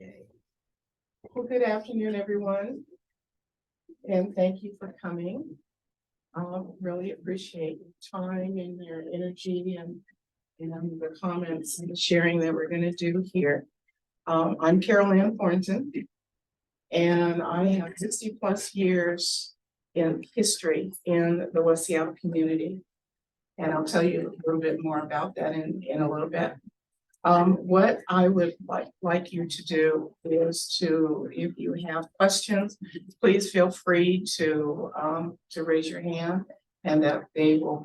Okay. Well, good afternoon, everyone, and thank you for coming. Really appreciate your time and your energy and the comments and the sharing that we're going to do here. I'm Carol Ann Thornton, and I have 60 plus years in history in the West Seattle community. And I'll tell you a little bit more about that in a little bit. What I would like you to do is to, if you have questions, please feel free to raise your hand, and that you will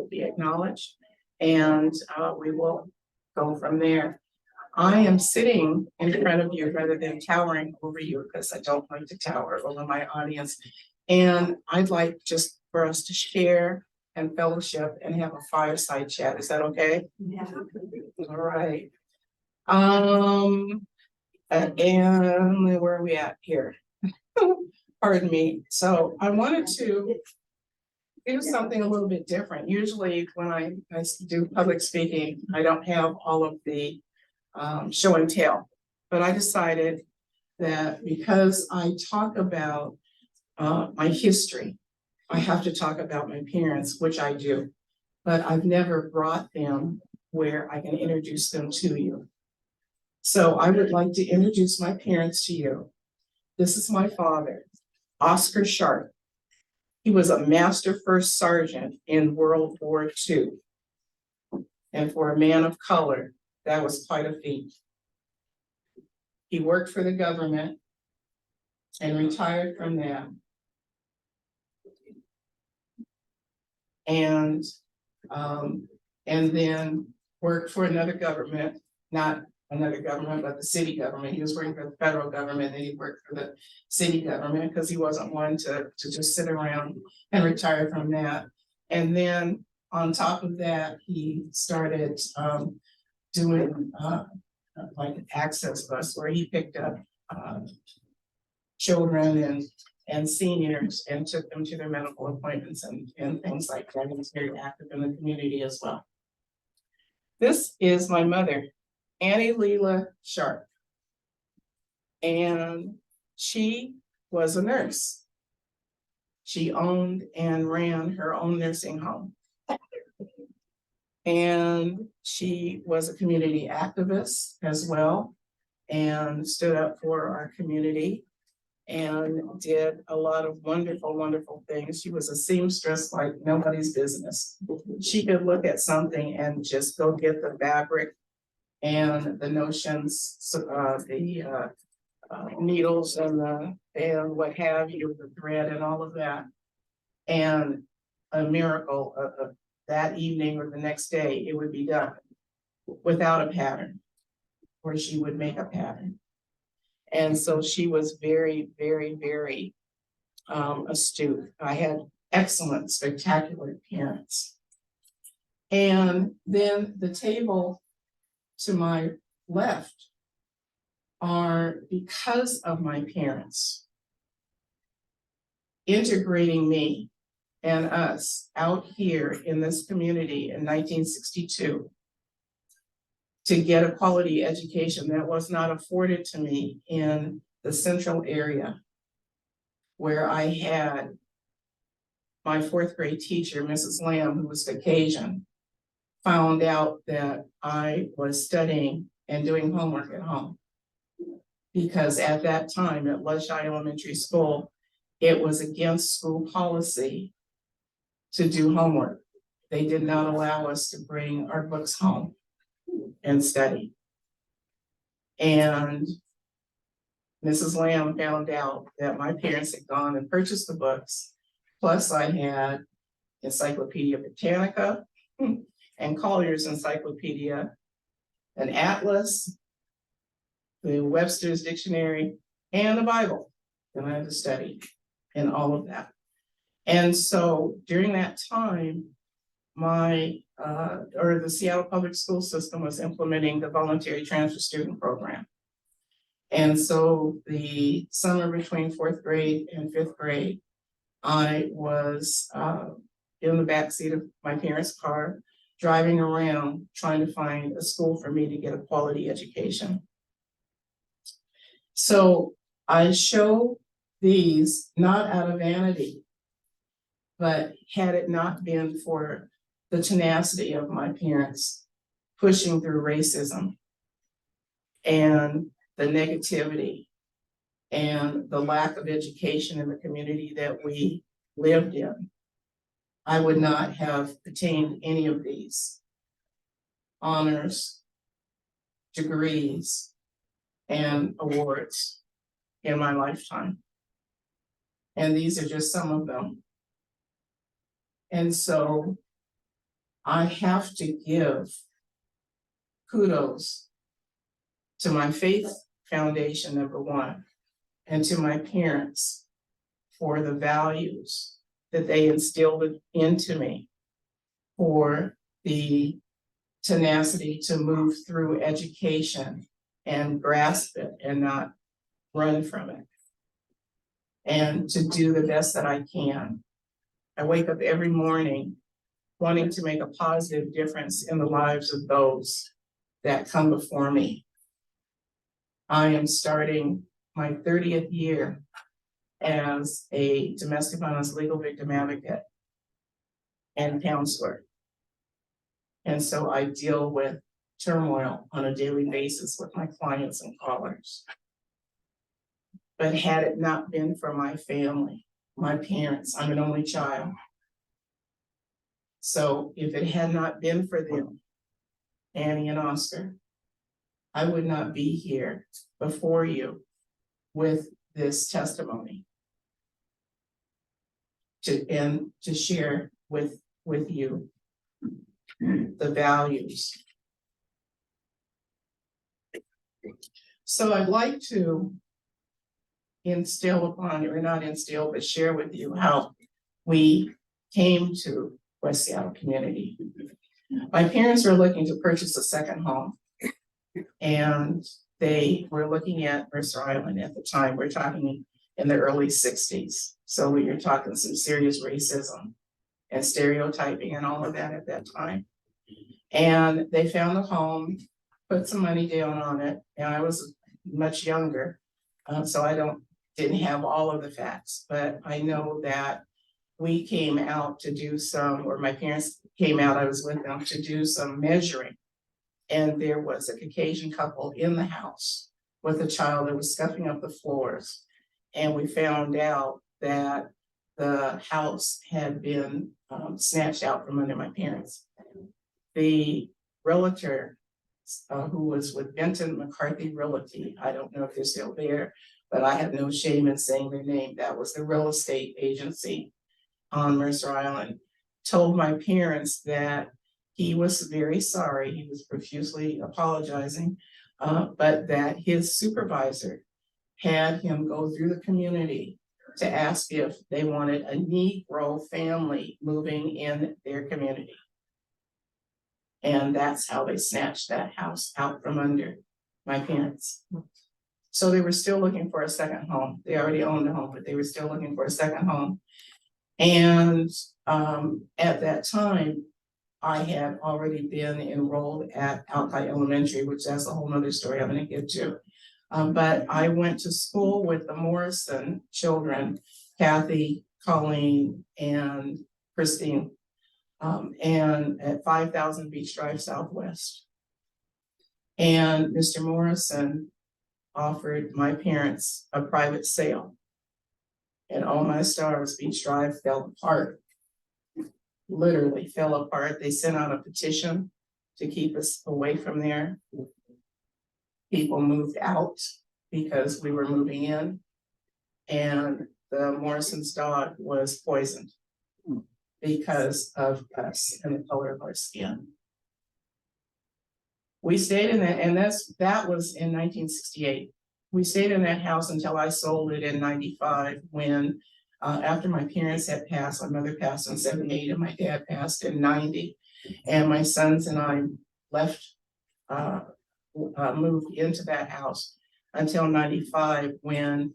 be acknowledged, and we will go from there. I am sitting in front of you rather than towering over you, because I don't like to tower over my audience. And I'd like just for us to share and fellowship and have a fireside chat. Is that okay? Yeah. All right. And where are we at here? Pardon me. So I wanted to do something a little bit different. Usually when I do public speaking, I don't have all of the show and tell, but I decided that because I talk about my history, I have to talk about my parents, which I do, but I've never brought them where I can introduce them to you. So I would like to introduce my parents to you. This is my father, Oscar Sharp. He was a Master First Sergeant in World War II. And for a man of color, that was quite a feat. He worked for the government and retired from that. And then worked for another government, not another government, but the city government. He was working for the federal government, and he worked for the city government because he wasn't one to just sit around and retire from that. And then on top of that, he started doing like an access bus where he picked up children and seniors and took them to their medical appointments and things like that. He was very active in the community as well. This is my mother, Annie Leela Sharp. And she was a nurse. She owned and ran her own nursing home. And she was a community activist as well, and stood up for our community and did a lot of wonderful, wonderful things. She was a seamstress like nobody's business. She could look at something and just go get the fabric and the notions, the needles and what have you, the thread and all of that. And a miracle of that evening or the next day, it would be done without a pattern, or she would make a pattern. And so she was very, very, very astute. I had excellent, spectacular parents. And then the table to my left are, because of my parents integrating me and us out here in this community in 1962 to get a quality education that was not afforded to me in the central area, where I had my fourth grade teacher, Mrs. Lamb, who was Caucasian, found out that I was studying and doing homework at home. Because at that time at Lushai Elementary School, it was against school policy to do homework. They did not allow us to bring our books home and study. And Mrs. Lamb found out that my parents had gone and purchased the books. Plus I had Encyclopedia Britannica and Collier's Encyclopedia, an atlas, the Webster's Dictionary, and the Bible that I had to study, and all of that. And so during that time, the Seattle Public School System was implementing the voluntary transfer student program. And so the summer between fourth grade and fifth grade, I was in the backseat of my parents' car, driving around trying to find a school for me to get a quality education. So I show these not out of vanity, but had it not been for the tenacity of my parents pushing through racism and the negativity and the lack of education in the community that we lived in, I would not have attained any of these honors, degrees, and awards in my lifetime. And these are just some of them. And so I have to give kudos to my faith foundation, number one, and to my parents for the values that they instilled into me, for the tenacity to move through education and grasp it and not run from it, and to do the best that I can. I wake up every morning wanting to make a positive difference in the lives of those that come before me. I am starting my 30th year as a domestic violence legal victim advocate and counselor. And so I deal with turmoil on a daily basis with my clients and callers. But had it not been for my family, my parents, I'm an only child. So if it had not been for them, Annie and Oscar, I would not be here before you with this testimony to share with you the values. So I'd like to instill upon, or not instill, but share with you how we came to West Seattle community. My parents were looking to purchase a second home, and they were looking at Mercer Island at the time. We're talking in the early 60s. So we were talking some serious racism and stereotyping and all of that at that time. And they found a home, put some money down on it, and I was much younger, so I didn't have all of the facts, but I know that we came out to do some, or my parents came out, I was with them to do some measuring. And there was a Caucasian couple in the house with a child that was scuffing up the floors. And we found out that the house had been snatched out from under my parents. The realtor who was with Benton McCarthy Realty, I don't know if they're still there, but I have no shame in saying their name. That was the real estate agency on Mercer Island, told my parents that he was very sorry, he was profusely apologizing, but that his supervisor had him go through the community to ask if they wanted a Negro family moving in their community. And that's how they snatched that house out from under my parents. So they were still looking for a second home. They already owned a home, but they were still looking for a second home. And at that time, I had already been enrolled at Alki Elementary, which that's a whole nother story I'm going to get to. But I went to school with the Morrison children, Kathy, Colleen, and Christine, and at 5000 Beach Drive Southwest. And Mr. Morrison offered my parents a private sale. And all my stars, Beach Drive fell apart, literally fell apart. They sent out a petition to keep us away from there. People moved out because we were moving in, and the Morrison's dog was poisoned because of us and the color of our skin. We stayed in that, and that was in 1968. We stayed in that house until I sold it in 95, when after my parents had passed, my mother passed in 78 and my dad passed in 90. And my sons and I left, moved into that house until 95, when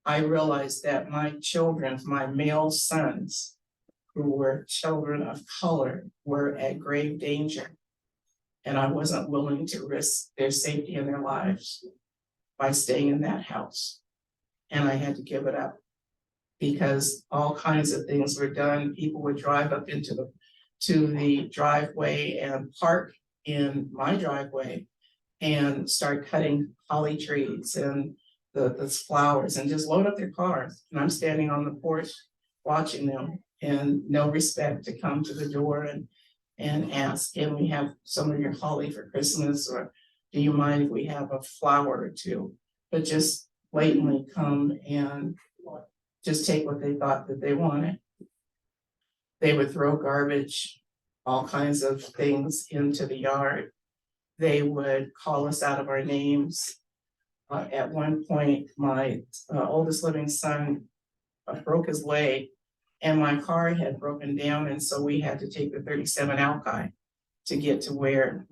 I realized that my children, my male sons, who were children of color, were at grave danger. And I wasn't willing to risk their safety and their lives by staying in that house. And I had to give it up because all kinds of things were done. People would drive up into the driveway and park in my driveway and start cutting holly trees and the flowers and just load up their cars. And I'm standing on the porch watching them, and no respect to come to the door and ask, can we have some of your holly for Christmas? Or do you mind if we have a flower or two? But just blatantly come and just take what they thought that they wanted. They would throw garbage, all kinds of things into the yard. They would call us out of our names. At one point, my oldest living son broke his leg, and my car had broken down, and so we had to take the 37 Alki to get to where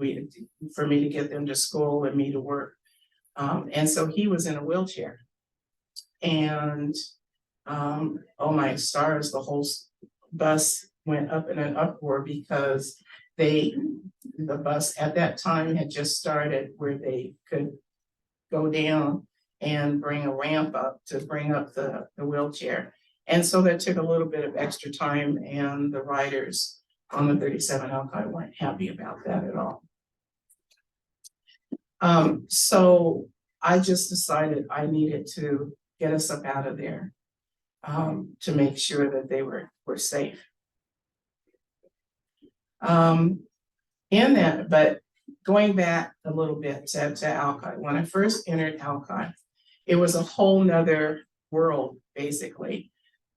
for me to get them to school and me to work. And so he was in a wheelchair. And oh my stars, the whole bus went up in an uproar because the bus at that time had just started where they could go down and bring a ramp up to bring up the wheelchair. And so that took a little bit of extra time, and the riders on the 37 Alki weren't happy about that at all. So I just decided I needed to get us up out of there to make sure that they were safe. But going back a little bit to Alki, when I first entered Alki, it was a whole nother world, basically,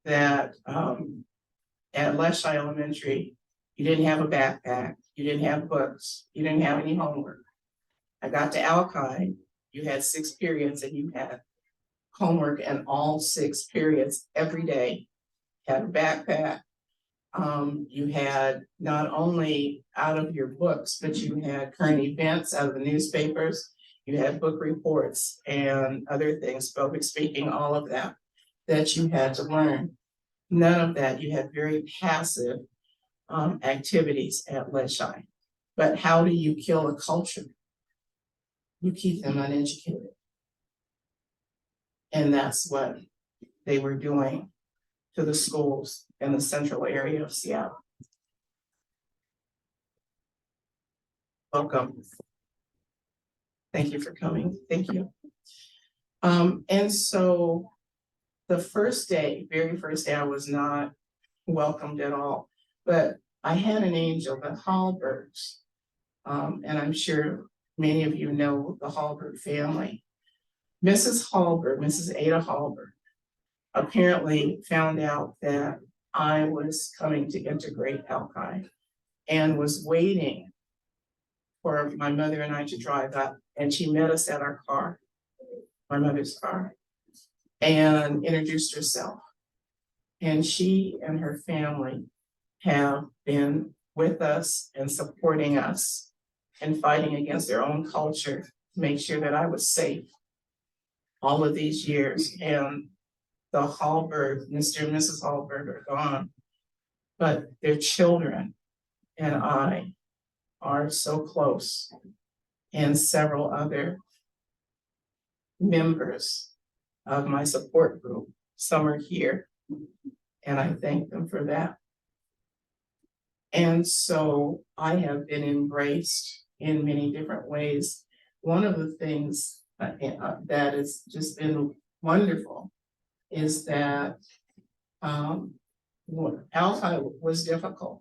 that at Leschi Elementary, you didn't have a backpack, you didn't have books, you didn't have any homework. I got to Alki, you had 6 periods and you had homework, and all 6 periods every day. Had a backpack. You had not only out of your books, but you had current events out of the newspapers. You had book reports and other things, public speaking, all of that you had to learn. None of that. You had very passive activities at Leschi. But how do you kill a culture? You keep them uneducated. And that's what they were doing to the schools in the central area of Seattle. Welcome. Thank you for coming. Thank you. And so the first day, very first day, I was not welcomed at all, but I had an angel, the Hallbergs, and I'm sure many of you know the Hallberg family. Mrs. Hallberg, Mrs. Ada Hallberg, apparently found out that I was coming to integrate Alki and was waiting for my mother and I to drive up, and she met us at our car, my mother's car, and introduced herself. And she and her family have been with us and supporting us and fighting against their own culture to make sure that I was safe all of these years. And the Hallberg, Mr. and Mrs. Hallberg are gone, but their children and I are so close, and several other members of my support group. Some are here, and I thank them for that. And so I have been embraced in many different ways. One of the things that has just been wonderful is that Alki was difficult.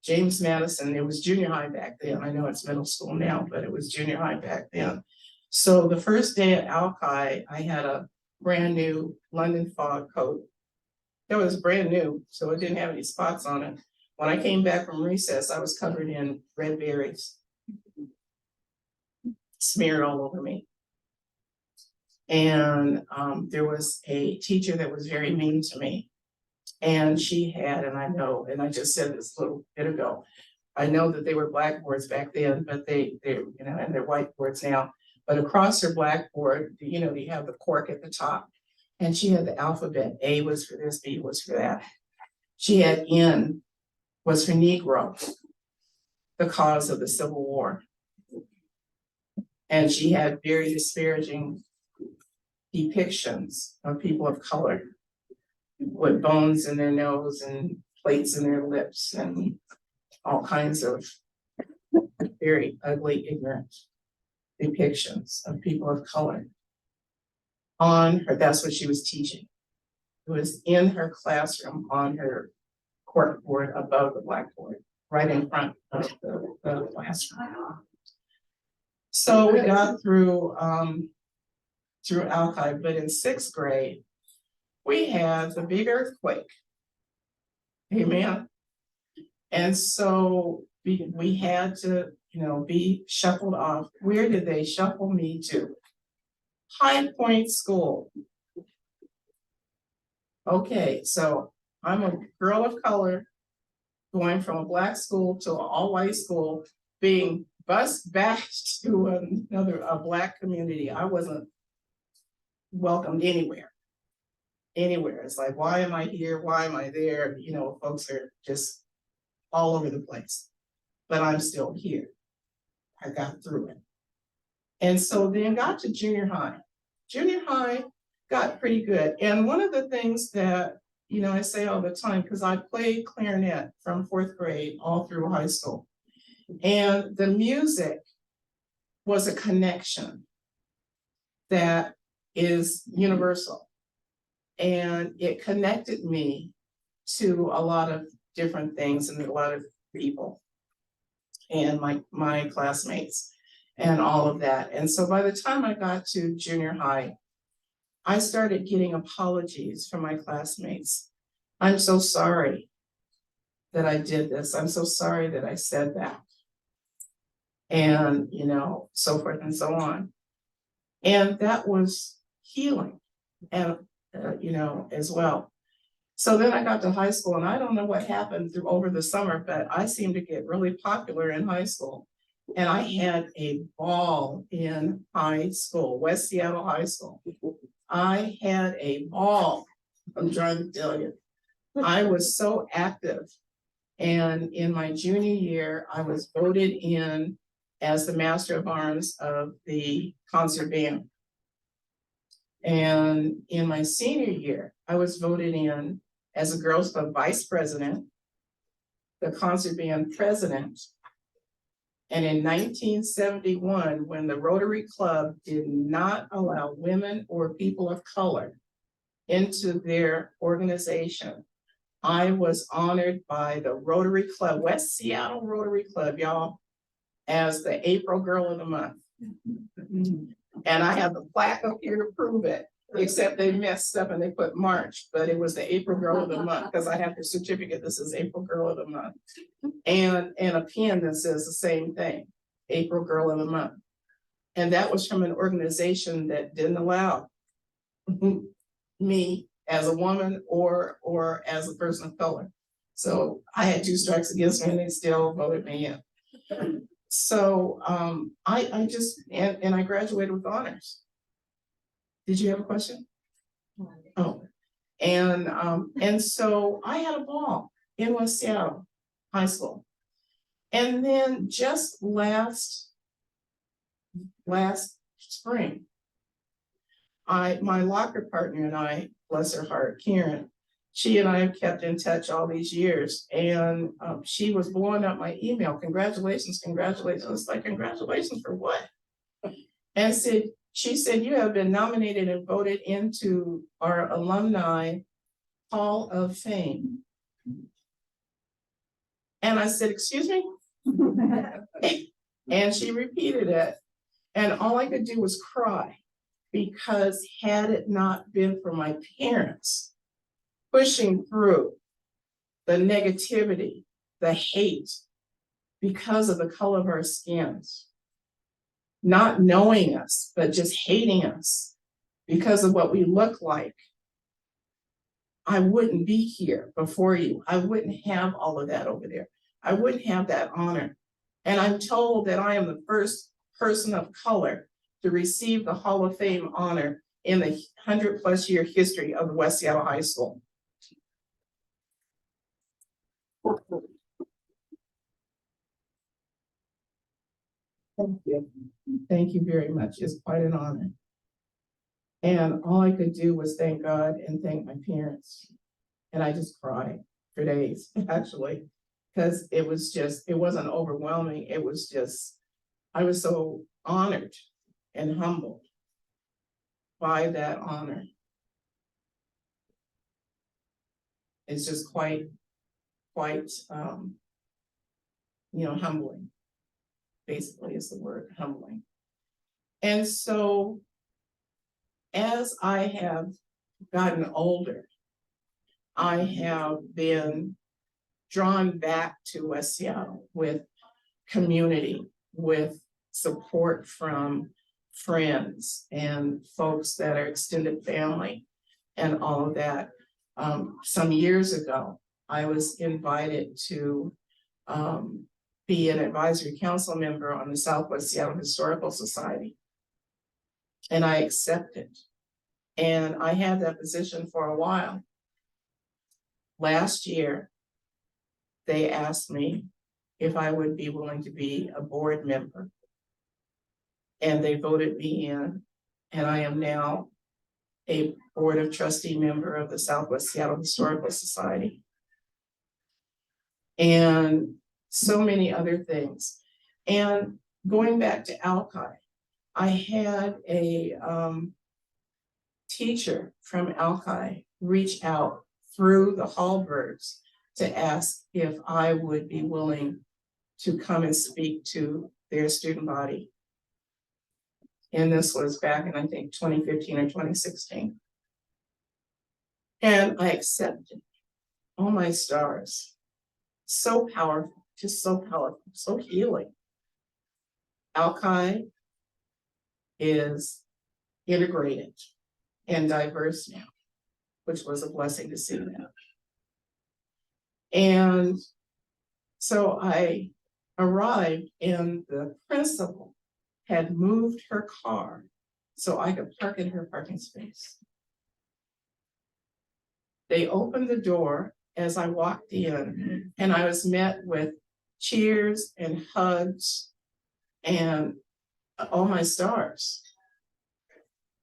James Madison, it was junior high back then. I know it's middle school now, but it was junior high back then. So the first day at Alki, I had a brand new London fog coat. It was brand new, so it didn't have any spots on it. When I came back from recess, I was covered in red berries, smeared all over me. And there was a teacher that was very mean to me. And she had, and I know, and I just said this a little bit ago, I know that they were blackboards back then, but they're, and they're whiteboards now. But across her blackboard, you have the cork at the top. And she had the alphabet. A was for this, B was for that. She had N was for Negro, the cause of the Civil War. And she had very disparaging depictions of people of color with bones in their nose and plates in their lips and all kinds of very ugly, ignorant depictions of people of color on her. That's what she was teaching. It was in her classroom on her corkboard above the blackboard, right in front of the classroom. So we got through Alki, but in 6th grade, we had the big earthquake. Amen. And so we had to, be shuffled off. Where did they shuffle me to? High Point School. Okay, so I'm a girl of color going from a black school to an all-white school, being bused back to a black community. I wasn't welcomed anywhere. It's like, why am I here? Why am I there? Folks are just all over the place, but I'm still here. I got through it. And so then got to junior high. Junior high got pretty good. And one of the things that, I say all the time, because I played clarinet from 4th grade all through high school. And the music was a connection that is universal. And it connected me to a lot of different things and a lot of people and my classmates and all of that. And so by the time I got to junior high, I started getting apologies from my classmates. I'm so sorry that I did this. I'm so sorry that I said that. And, so forth and so on. And that was healing and, as well. So then I got to high school, and I don't know what happened over the summer, but I seemed to get really popular in high school. And I had a ball in high school, West Seattle High School. I had a ball. I'm trying to tell you. I was so active. And in my junior year, I was voted in as the Master of Arms of the concert band. And in my senior year, I was voted in as a Girls Club vice president, the concert band president. And in 1971, when the Rotary Club did not allow women or people of color into their organization, I was honored by the Rotary Club, West Seattle Rotary Club, y'all, as the April Girl of the Month. And I have the plaque up here to prove it, except they messed up and they put March, but it was the April Girl of the Month because I have the certificate. This is April Girl of the Month. And a pin that says the same thing, April Girl of the Month. And that was from an organization that didn't allow me as a woman or as a person of color. So I had 2 strikes against me and they still voted me in. So I just, and I graduated with honors. Did you have a question? Oh, and so I had a ball in West Seattle High School. And then just last spring, my locker partner and I, bless her heart, Karen, she and I have kept in touch all these years. And she was blowing up my email. Congratulations, congratulations. It's like, congratulations for what? And she said, you have been nominated and voted into our Alumni Hall of Fame. And I said, excuse me? And she repeated it. And all I could do was cry, because had it not been for my parents pushing through the negativity, the hate, because of the color of our skins, not knowing us, but just hating us because of what we look like, I wouldn't be here before you. I wouldn't have all of that over there. I wouldn't have that honor. And I'm told that I am the first person of color to receive the Hall of Fame honor in the 100+ year history of the West Seattle High School. Thank you. Thank you very much. It's quite an honor. And all I could do was thank God and thank my parents. And I just cried for days, actually, because it wasn't overwhelming. It was just, I was so honored and humbled by that honor. It's just quite, humbling, basically is the word, humbling. And so as I have gotten older, I have been drawn back to West Seattle with community, with support from friends and folks that are extended family and all of that. Some years ago, I was invited to be an advisory council member on the Southwest Seattle Historical Society. And I accepted. And I had that position for a while. Last year, they asked me if I would be willing to be a board member. And they voted me in, and I am now a board of trustee member of the Southwest Seattle Historical Society. And so many other things. And going back to Alki, I had a teacher from Alki reach out through the Hallbergs to ask if I would be willing to come and speak to their student body. And this was back in, I think, 2015 or 2016. And I accepted. Oh my stars. So powerful, just so powerful, so healing. Alki is integrated and diverse now, which was a blessing to see that. And so I arrived, and the principal had moved her car so I could park in her parking space. They opened the door as I walked in, and I was met with cheers and hugs and all my stars.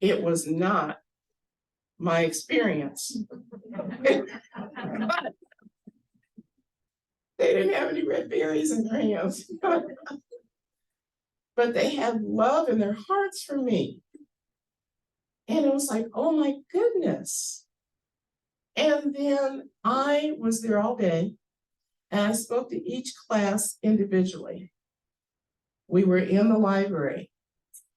It was not my experience. They didn't have any red berries in their hands. But they had love in their hearts for me. And it was like, oh my goodness. And then I was there all day, and I spoke to each class individually. We were in the library.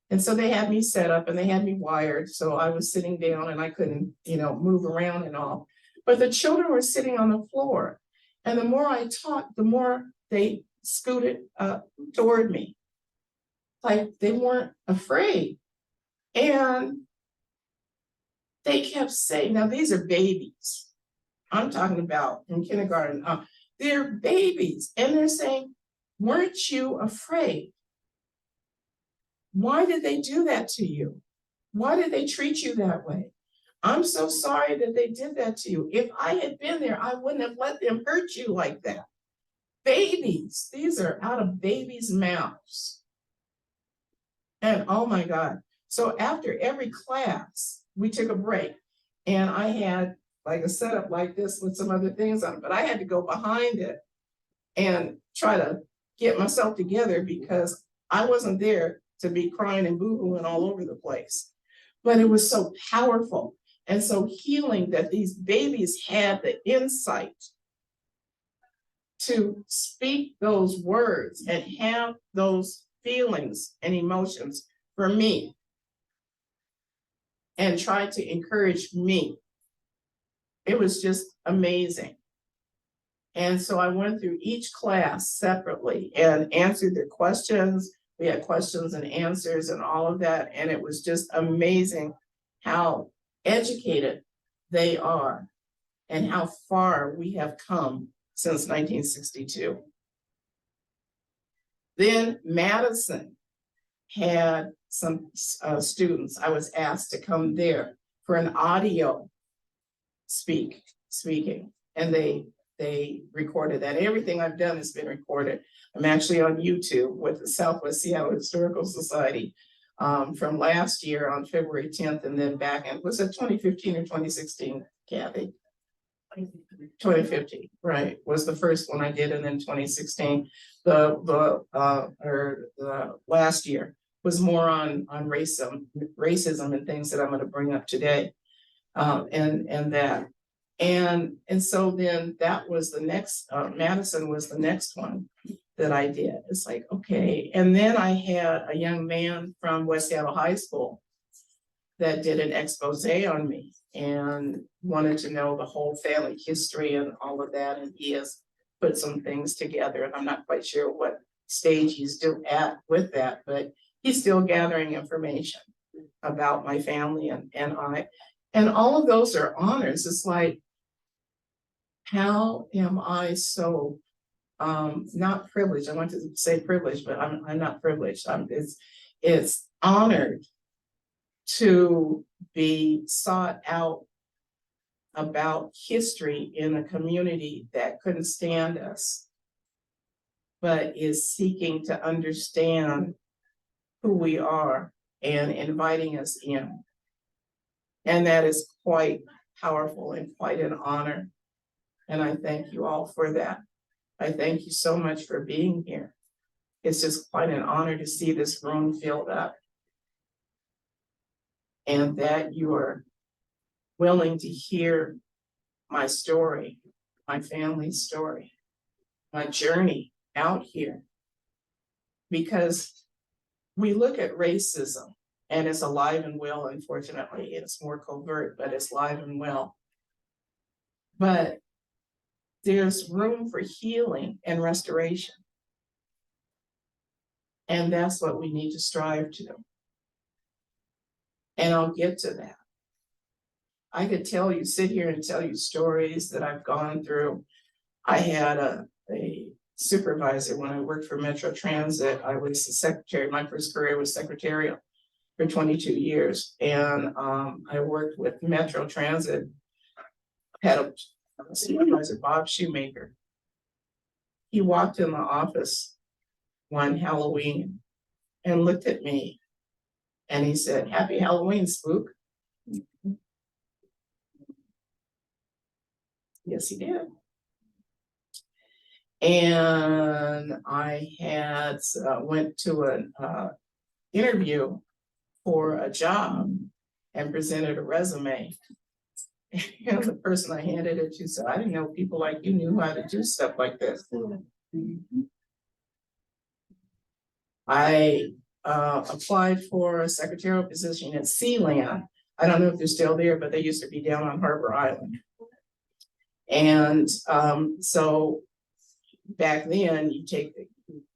And so they had me set up and they had me wired. So I was sitting down and I couldn't, move around and all. But the children were sitting on the floor. And the more I talked, the more they scooted toward me. Like they weren't afraid. And they kept saying, now these are babies. I'm talking about in kindergarten. They're babies. And they're saying, weren't you afraid? Why did they do that to you? Why did they treat you that way? I'm so sorry that they did that to you. If I had been there, I wouldn't have let them hurt you like that. Babies, these are out of babies' mouths. And oh my God. So after every class, we took a break, and I had like a setup like this with some other things on it, but I had to go behind it and try to get myself together because I wasn't there to be crying and boo-hooing all over the place. But it was so powerful and so healing that these babies had the insight to speak those words and have those feelings and emotions for me and try to encourage me. It was just amazing. And so I went through each class separately and answered their questions. We had questions and answers and all of that. And it was just amazing how educated they are and how far we have come since 1962. Then Madison had some students. I was asked to come there for an audio speaking, and they recorded that. Everything I've done has been recorded. I'm actually on YouTube with the Southwest Seattle Historical Society from last year on February 10th, and then back in, was it 2015 or 2016, Kathy? 2015, right, was the first one I did, and then 2016, the last year was more on racism and things that I'm going to bring up today, and that, and so then that was the next, Madison was the next one that I did. It's like, okay, and then I had a young man from West Seattle High School that did an expose on me and wanted to know the whole family history and all of that. And he has put some things together, and I'm not quite sure what stage he's still at with that, but he's still gathering information about my family and I. And all of those are honors. It's like, how am I so not privileged? I want to say privileged, but I'm not privileged. It's honored to be sought out about history in a community that couldn't stand us, but is seeking to understand who we are and inviting us in. And that is quite powerful and quite an honor. And I thank you all for that. I thank you so much for being here. It's just quite an honor to see this room filled up, and that you are willing to hear my story, my family's story, my journey out here. Because we look at racism and it's alive and well, unfortunately. It's more covert, but it's alive and well. But there's room for healing and restoration. And that's what we need to strive to. And I'll get to that. I could sit here and tell you stories that I've gone through. I had a supervisor when I worked for Metro Transit. I was the secretary. My first career was secretarial for 22 years. And I worked with Metro Transit, had a supervisor, Bob Shoemaker. He walked in the office one Halloween and looked at me and he said, "Happy Halloween, spook." Yes, he did. And I had went to an interview for a job and presented a resume. And the person I handed it to said, "I didn't know people like you knew how to do stuff like this." I applied for a secretarial position at Sealand. I don't know if they're still there, but they used to be down on Harbor Island. And so back then, you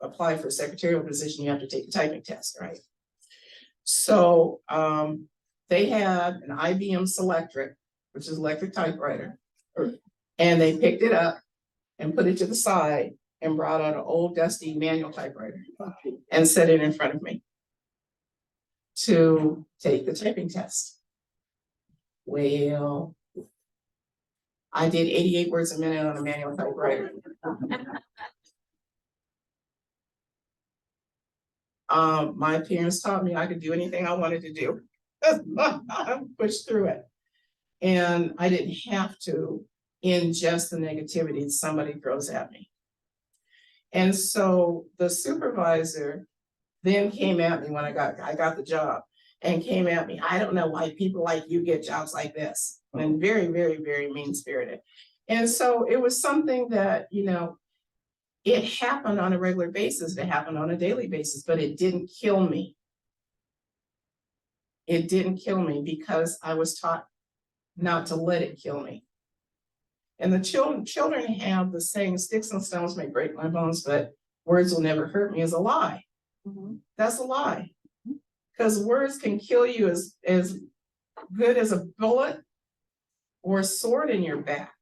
apply for a secretarial position, you have to take a typing test, right? So they had an IBM Selectric, which is electric typewriter, and they picked it up and put it to the side and brought out an old dusty manual typewriter and set it in front of me to take the typing test. Well, I did 88 words a minute on a manual typewriter. My parents taught me I could do anything I wanted to do. I pushed through it. And I didn't have to ingest the negativity somebody throws at me. And so the supervisor then came at me when I got the job and came at me. "I don't know why people like you get jobs like this." And very, very, very mean-spirited. And so it was something that, it happened on a regular basis, it happened on a daily basis, but it didn't kill me. It didn't kill me because I was taught not to let it kill me. And the children have the saying, "Sticks and stones may break my bones, but words will never hurt me," is a lie. Mm-hmm. That's a lie. Because words can kill you as good as a bullet or a sword in your back.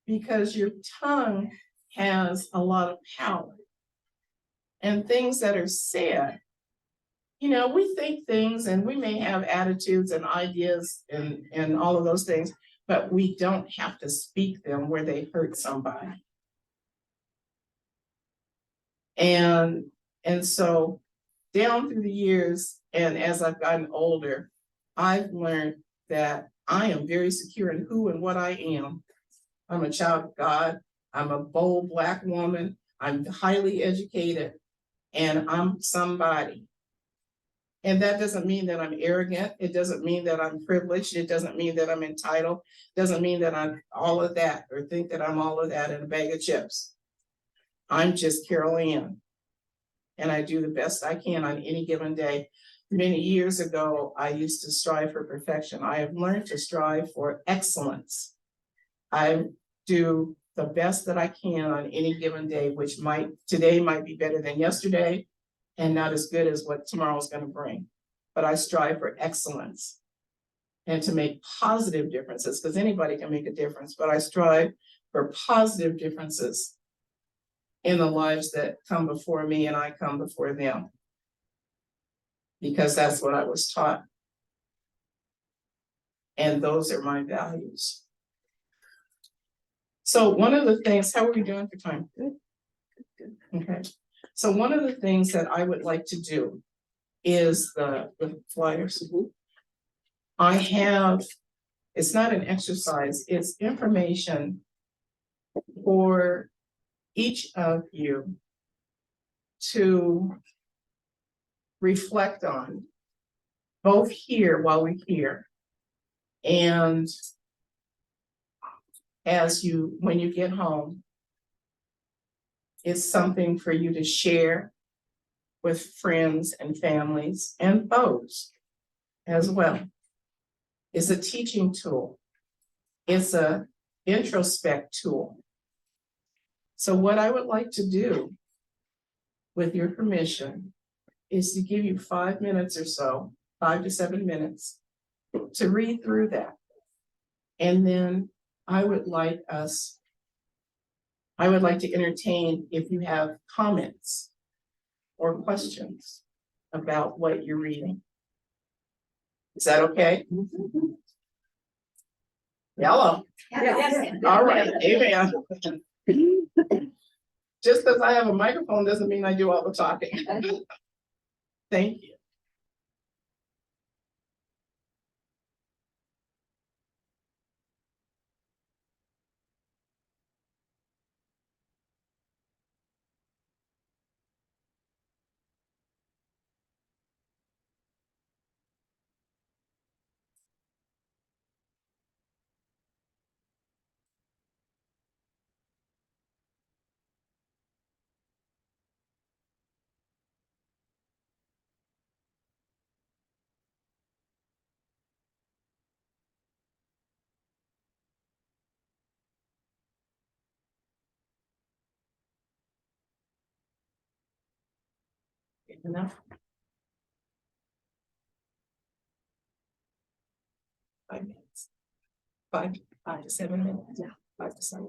Because your tongue has a lot of power. And things that are said, we think things and we may have attitudes and ideas and all of those things, but we don't have to speak them where they hurt somebody. And so down through the years, and as I've gotten older, I've learned that I am very secure in who and what I am. I'm a child of God. I'm a bold Black woman. I'm highly educated, and I'm somebody. And that doesn't mean that I'm arrogant. It doesn't mean that I'm privileged. It doesn't mean that I'm entitled. It doesn't mean that I'm all of that or think that I'm all of that in a bag of chips. I'm just Carol Ann, and I do the best I can on any given day. Many years ago, I used to strive for perfection. I have learned to strive for excellence. I do the best that I can on any given day, which today might be better than yesterday and not as good as what tomorrow's going to bring. But I strive for excellence and to make positive differences, because anybody can make a difference, but I strive for positive differences in the lives that come before me, and I come before them, because that's what I was taught. And those are my values. So one of the things, how are we doing for time? Good. Okay. So one of the things that I would like to do is the flyers. I have, it's not an exercise, it's information for each of you to reflect on, both here while we're here, and when you get home. It's something for you to share with friends and families and foes as well. It's a teaching tool. It's a introspect tool. So what I would like to do, with your permission, is to give you 5 minutes or so, 5 to 7 minutes, to read through that. And then I would like to entertain if you have comments or questions about what you're reading. Is that okay? Yellow. Yes. All right, amen. Just because I have a microphone doesn't mean I do all the talking. Thank you. Enough. 5 minutes. 5 to 7 minutes. Yeah, 5 to 7.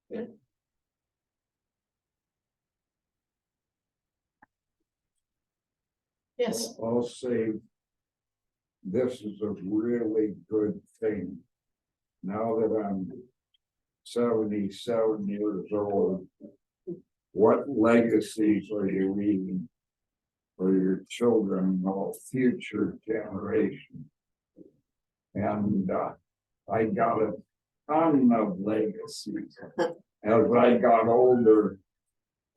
Good. Yes. I'll say this is a really good thing. Now that I'm 77 years old, what legacies are you leaving for your children and all future generations? And I got a ton of legacies. As I got older,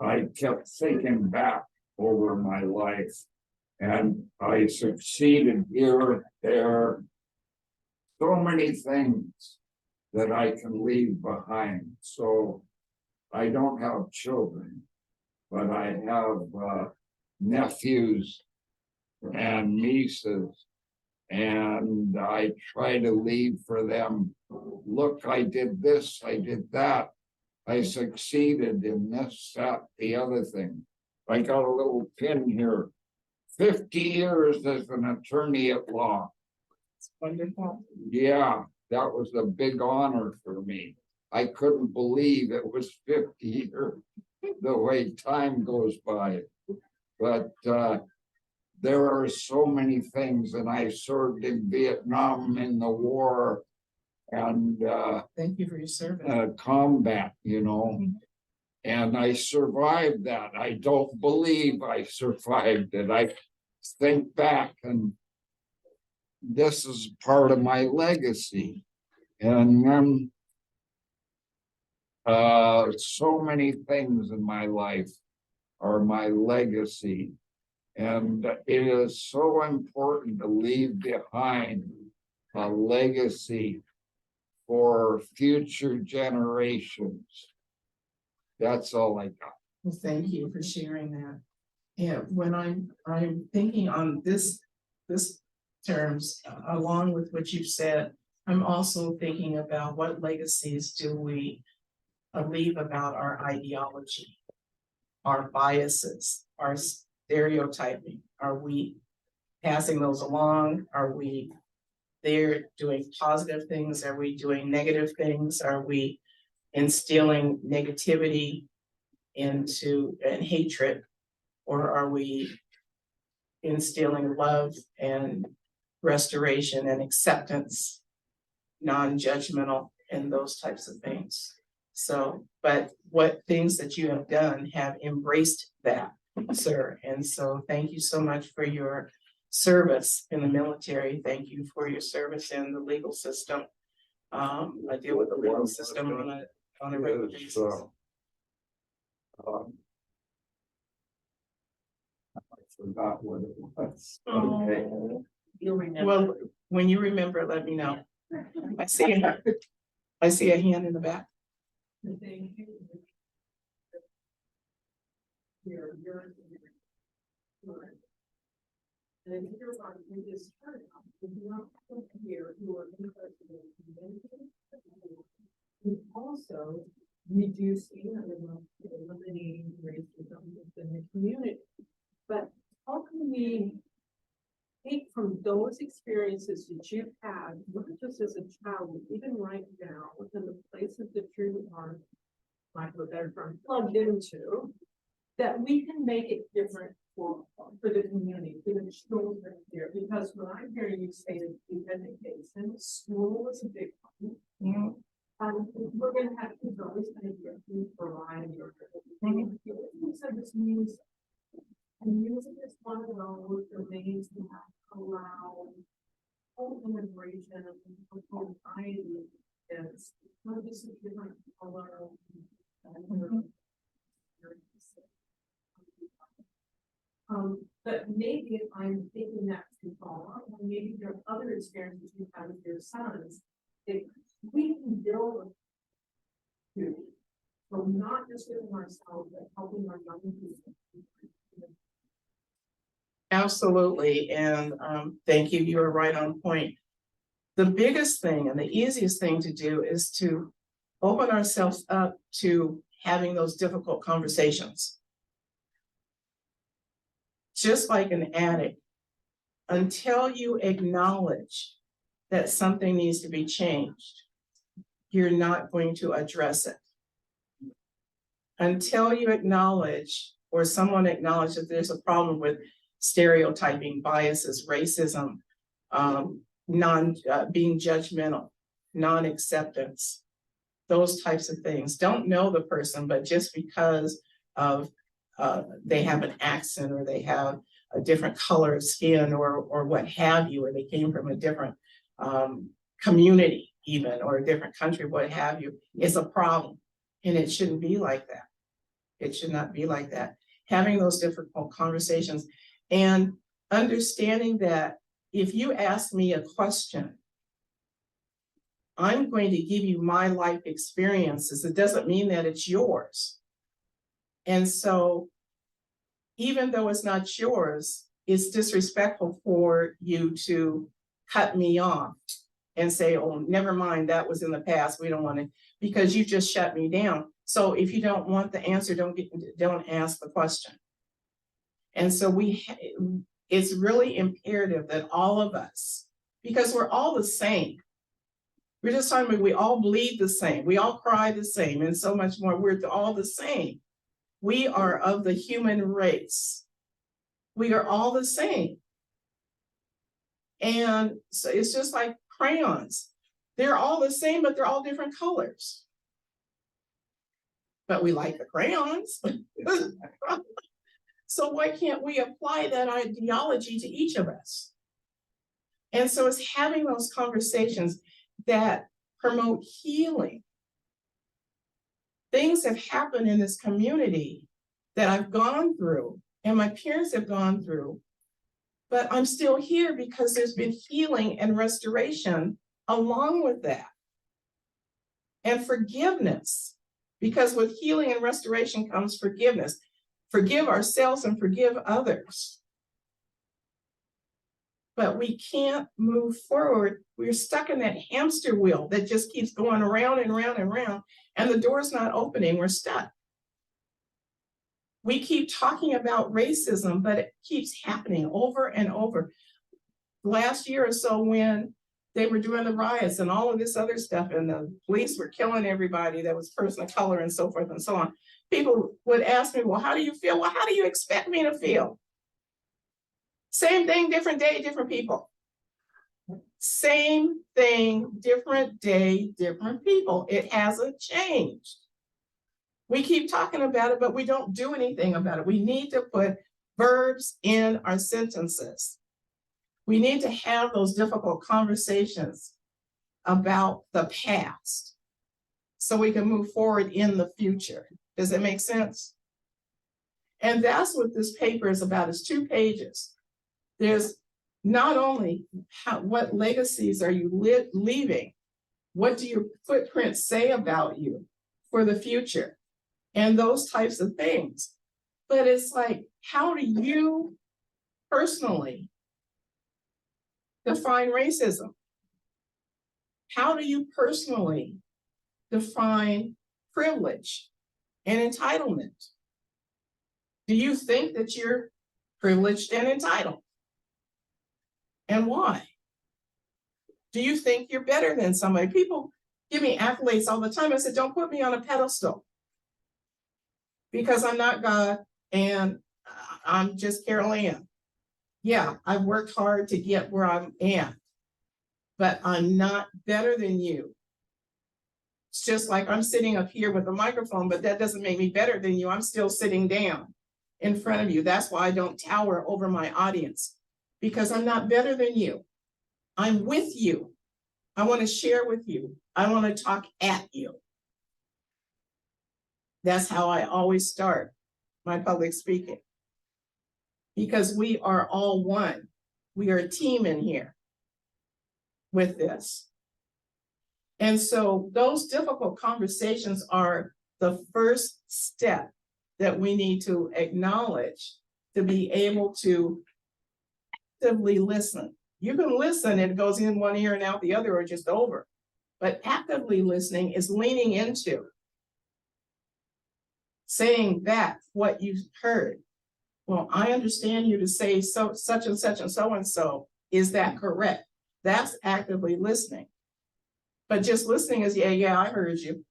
I kept thinking back over my life, and I succeeded here, there, so many things that I can leave behind. So I don't have children, but I have nephews and nieces, and I try to leave for them. Look, I did this, I did that. I succeeded in this, that, the other thing. I got a little pin here. 50 years as an attorney at law. It's wonderful. Yeah, that was a big honor for me. I couldn't believe it was 50 years, the way time goes by. But there are so many things, and I served in Vietnam in the war, and Thank you for your service. combat, you know. And I survived that. I don't believe I survived it. I think back and this is part of my legacy. And then so many things in my life are my legacy. And it is so important to leave behind a legacy for future generations. That's all I got. Well, thank you for sharing that. Yeah, when I'm thinking on this terms, along with what you've said, I'm also thinking about what legacies do we leave about our ideology, our biases, our stereotyping. Are we passing those along? Are we there doing positive things? Are we doing negative things? Are we instilling negativity and hatred? Or are we instilling love and restoration and acceptance, non-judgmental, and those types of things? So, but what things that you have done have embraced that, sir. And so thank you so much for your service in the military. Thank you for your service in the legal system. I deal with the legal system on a regular basis. I forgot what it was. Oh. You'll remember. Well, when you remember, let me know. I see a hand in the back. And here's our biggest turnout. If you want to come here who are interested in community, we also reducing and eliminating racism within the community. But how can we take from those experiences that you've had, not just as a child, but even right now, within the places that you are, lack of a better term, plugged into, that we can make it different for the community, for the children here? Because when I hear you say that education, school is a big one. We're going to have kids always going to get food variety or so this means, and music is one of those domains that allow whole integration of whole variety. Is not just a different color. But maybe if I'm thinking that too far, or maybe there are other experiences you have with your sons, if we can build so not just with ourselves, but helping our young people. Absolutely, and thank you. You are right on point. The biggest thing and the easiest thing to do is to open ourselves up to having those difficult conversations. Just like an addict, until you acknowledge that something needs to be changed, you're not going to address it. Until you acknowledge, or someone acknowledges that there's a problem with stereotyping, biases, racism, being judgmental, non-acceptance, those types of things. Don't know the person, but just because of they have an accent or they have a different color of skin or what have you, or they came from a different community even, or a different country, what have you, is a problem. And it shouldn't be like that. It should not be like that. Having those difficult conversations and understanding that if you ask me a question, I'm going to give you my life experiences. It doesn't mean that it's yours. And so, even though it's not yours, it's disrespectful for you to cut me off and say, oh, never mind, that was in the past. We don't want to, because you just shut me down. So if you don't want the answer, don't ask the question. And so it's really imperative that all of us, because we're all the same. We're just talking about we all bleed the same. We all cry the same and so much more. We're all the same. We are of the human race. We are all the same. And so it's just like crayons. They're all the same, but they're all different colors. But we like the crayons. So why can't we apply that ideology to each of us? And so it's having those conversations that promote healing. Things have happened in this community that I've gone through and my parents have gone through, but I'm still here because there's been healing and restoration along with that. And forgiveness, because with healing and restoration comes forgiveness. Forgive ourselves and forgive others. But we can't move forward. We're stuck in that hamster wheel that just keeps going around and round and round, and the door's not opening. We're stuck. We keep talking about racism, but it keeps happening over and over. Last year or so, when they were doing the riots and all of this other stuff, and the police were killing everybody that was person of color and so forth and so on, people would ask me, well, how do you feel? Well, how do you expect me to feel? Same thing, different day, different people. Same thing, different day, different people. It hasn't changed. We keep talking about it, but we don't do anything about it. We need to put verbs in our sentences. We need to have those difficult conversations about the past so we can move forward in the future. Does that make sense? And that's what this paper is about. It's 2 pages. There's not only what legacies are you leaving, what do your footprints say about you for the future, and those types of things. But it's like, how do you personally define racism? How do you personally define privilege and entitlement? Do you think that you're privileged and entitled? And why? Do you think you're better than somebody? People give me accolades all the time. I said, don't put me on a pedestal because I'm not God and I'm just Carol Ann. Yeah, I've worked hard to get where I am, but I'm not better than you. It's just like I'm sitting up here with a microphone, but that doesn't make me better than you. I'm still sitting down in front of you. That's why I don't tower over my audience, because I'm not better than you. I'm with you. I want to share with you. I want to talk at you. That's how I always start my public speaking, because we are all one. We are a team in here with this. And so those difficult conversations are the first step that we need to acknowledge to be able to actively listen. You can listen and it goes in one ear and out the other or just over. But actively listening is leaning into saying that what you heard. Well, I understand you to say so, such and such and so and so. Is that correct? That's actively listening. But just listening is, yeah, I heard you.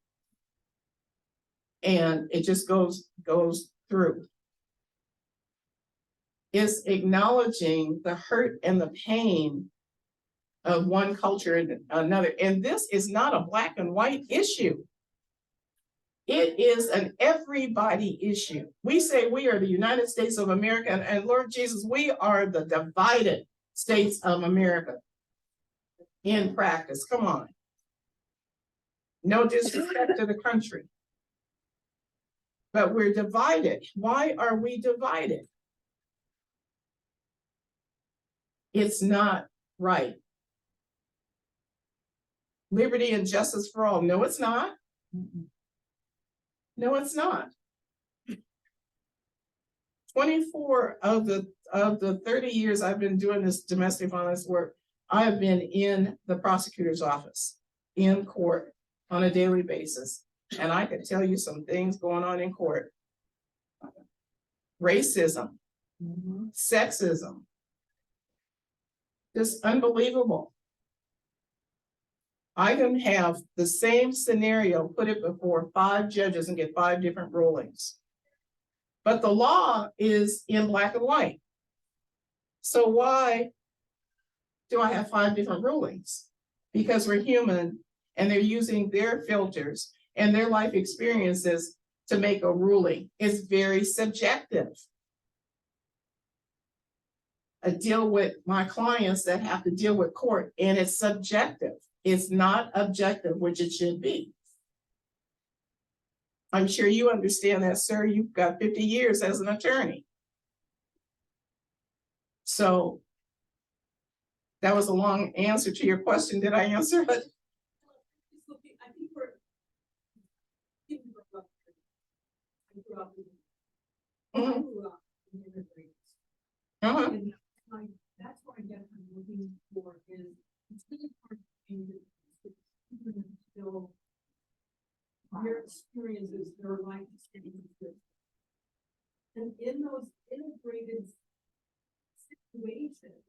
And it just goes through. It's acknowledging the hurt and the pain of one culture and another. And this is not a black and white issue. It is an everybody issue. We say we are the United States of America, and Lord Jesus, we are the divided states of America in practice. Come on. No disrespect to the country. But we're divided. Why are we divided? It's not right. Liberty and justice for all. No, it's not. No, it's not. 24 of the 30 years I've been doing this domestic violence work, I have been in the prosecutor's office, in court on a daily basis. And I could tell you some things going on in court. Racism, sexism, just unbelievable. I can have the same scenario, put it before 5 judges and get 5 different rulings. But the law is in black and white. So why do I have 5 different rulings? because we're human and they're using their filters and their life experiences to make a ruling. It's very subjective. I deal with my clients that have to deal with court, and it's subjective. It's not objective, which it should be. I'm sure you understand that, sir. You've got 50 years as an attorney. So that was a long answer to your question. Did I answer it? I think we're. I grew up in. I grew up in immigrants. And that's what I guess I'm looking for is, it's really hard to change it. Still, their experiences, their life experiences. And in those integrated situations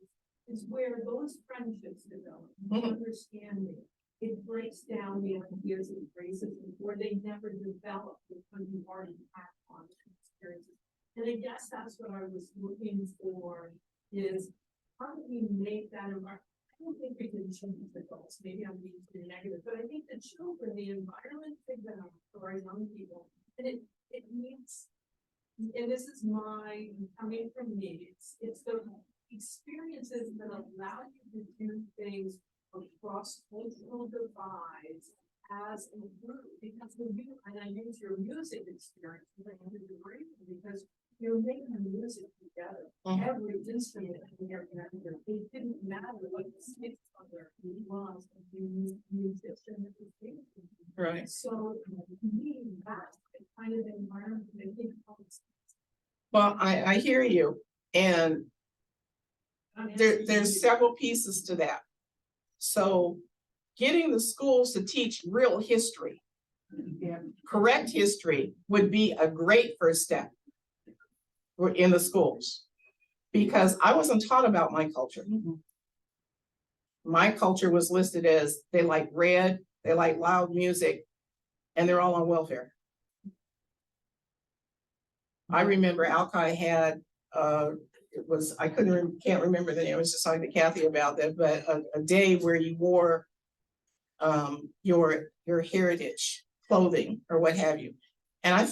is where those friendships develop, understanding. It breaks down the ideas of racism where they never develop because you already have on experiences. And I guess that's what I was looking for is how do we make that environment? I don't think we can change adults. Maybe I'm being too negative, but I think the children, the environment they develop for our young people, and it needs, and this is my coming from me, it's the experiences that allow you to do things across cultural divides as a group. Because when you, and I use your music experience because you're making music together. Every instrument here, it didn't matter what the sticks on their was, musician. Right. So to me, that's the kind of environment that I think helps. Well, I hear you. And there's several pieces to that. So getting the schools to teach real history, correct history would be a great first step in the schools, because I wasn't taught about my culture. My culture was listed as they like red, they like loud music, and they're all on welfare. I remember Alki had, it was, I can't remember the name, I was just talking to Kathy about that, but a day where you wore your heritage clothing or what have you. And I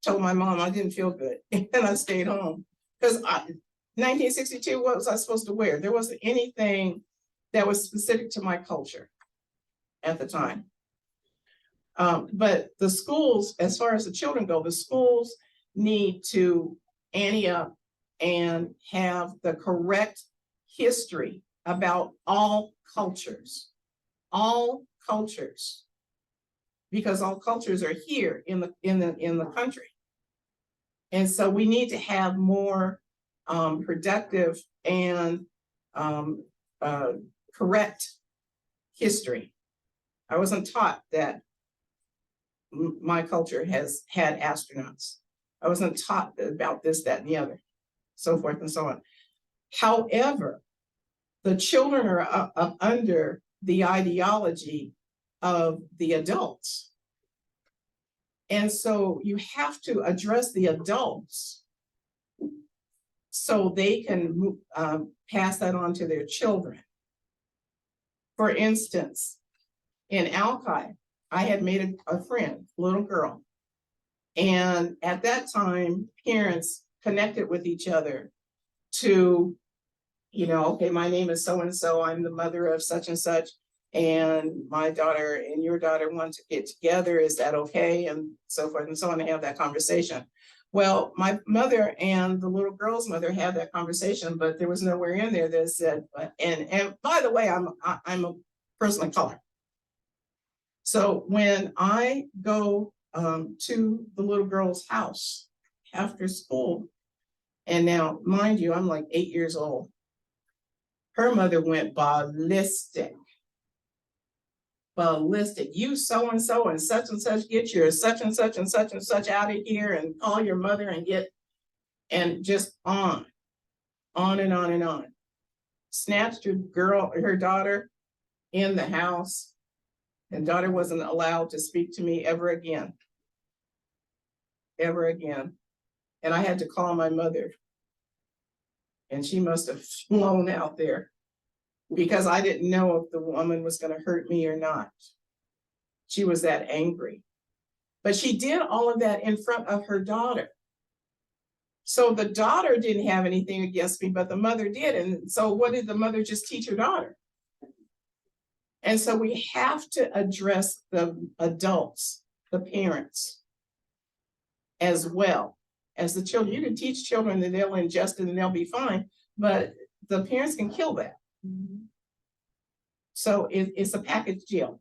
told my mom I didn't feel good and I stayed home because 1962, what was I supposed to wear? There wasn't anything that was specific to my culture at the time. But the schools, as far as the children go, the schools need to ante up and have the correct history about all cultures, because all cultures are here in the country. And so we need to have more productive and correct history. I wasn't taught that my culture has had astronauts. I wasn't taught about this, that, and the other, so forth and so on. However, the children are under the ideology of the adults. And so you have to address the adults so they can pass that on to their children. For instance, in Alki, I had made a friend, little girl. And at that time, parents connected with each other to, okay, my name is so-and-so, I'm the mother of such and such, and my daughter and your daughter want to get together, is that okay? And so forth and so on, to have that conversation. Well, my mother and the little girl's mother had that conversation, but there was nowhere in there that said, and by the way, I'm a person of color. So when I go to the little girl's house after school, and now, mind you, I'm like 8 years old. Her mother went ballistic. You so-and-so and such, get your such and such and such and such out of here and call your mother and just on and on and on. Snatched her daughter in the house, and daughter wasn't allowed to speak to me ever again. Ever again. And I had to call my mother. And she must have flown out there. because I didn't know if the woman was gonna hurt me or not. She was that angry. But she did all of that in front of her daughter. So the daughter didn't have anything against me, but the mother did. And so what did the mother just teach her daughter? And so we have to address the adults, the parents, as well as the children. You can teach children that they'll ingest it and they'll be fine, but the parents can kill that. So it's a package deal.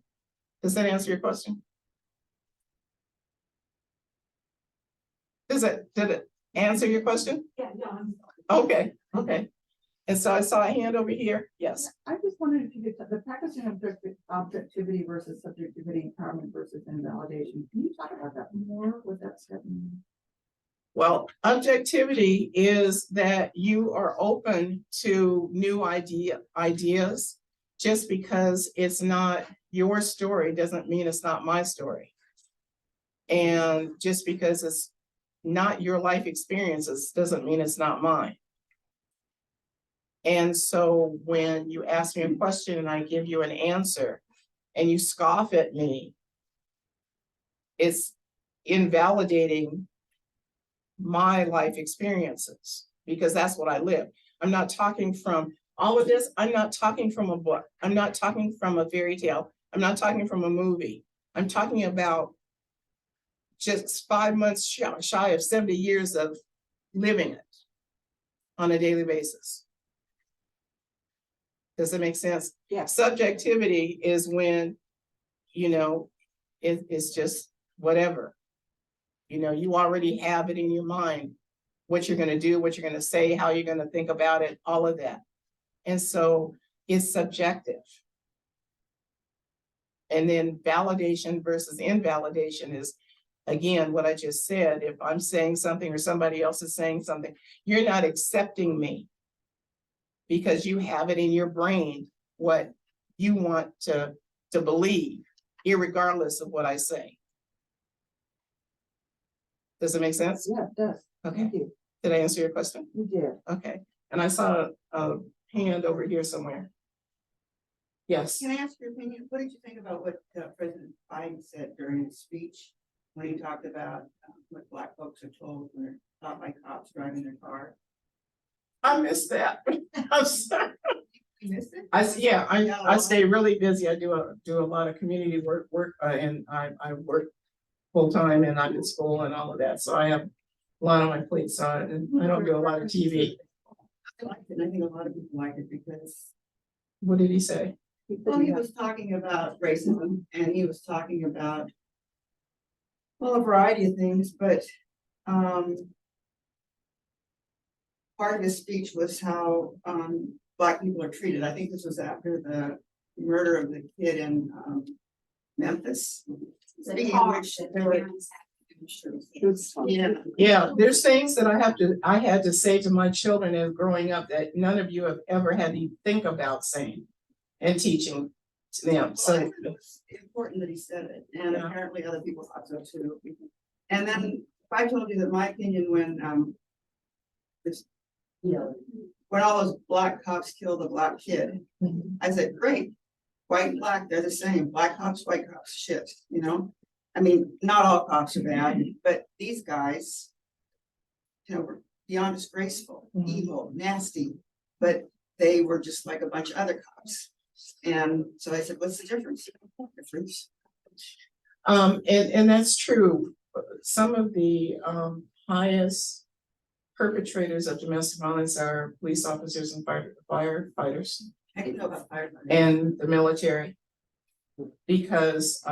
Does that answer your question? Did it answer your question? Yeah, no, Okay, okay. And so I saw a hand over here. Yes. I just wondered if you could, the practicing objectivity versus subjectivity, empowerment versus invalidation. Can you talk about that more? What that's happening? Well, objectivity is that you are open to new ideas. Just because it's not your story doesn't mean it's not my story. And just because it's not your life experiences doesn't mean it's not mine. And so when you ask me a question and I give you an answer and you scoff at me, it's invalidating my life experiences because that's what I live. I'm not talking from all of this. I'm not talking from a book. I'm not talking from a fairy tale. I'm not talking from a movie. I'm talking about just 5 months shy of 70 years of living it on a daily basis. Does it make sense? Yeah. Subjectivity is when, it's just whatever. You already have it in your mind, what you're going to do, what you're going to say, how you're going to think about it, all of that. And so it's subjective. And then validation versus invalidation is, again, what I just said. If I'm saying something or somebody else is saying something, you're not accepting me because you have it in your brain what you want to believe, irregardless of what I say. Does it make sense? Yeah, it does. Okay. Thank you. Did I answer your question? You did. Okay. And I saw a hand over here somewhere. Yes. Can I ask your opinion? What did you think about what President Biden said during his speech when he talked about what Black folks are told when they're stopped by cops driving their car? I missed that. I'm sorry. You missed it? I stay really busy. I do a lot of community work, and I work full time and I'm in school and all of that. So I have a lot on my plate, so I don't do a lot of TV. I liked it. I think a lot of people like it because, What did he say? well, he was talking about racism and he was talking about, well, a variety of things, but part of his speech was how Black people are treated. I think this was after the murder of the kid in Memphis. Speaking of which, there were, Yeah, there's things that I had to say to my children as growing up that none of you have ever had to think about saying and teaching to them. So it's important that he said it, and Yeah. apparently other people thought so too. And then if I told you that my opinion when when all those Black cops killed the Black kid, I said, great, white and Black, they're the same. Black cops, white cops, shit, I mean, not all cops are bad, but these guys, were beyond disgraceful, evil, nasty, but they were just like a bunch of other cops. And so I said, what's the difference? And that's true. Some of the highest perpetrators of domestic violence are police officers and firefighters I didn't know about firefighters. and the military, because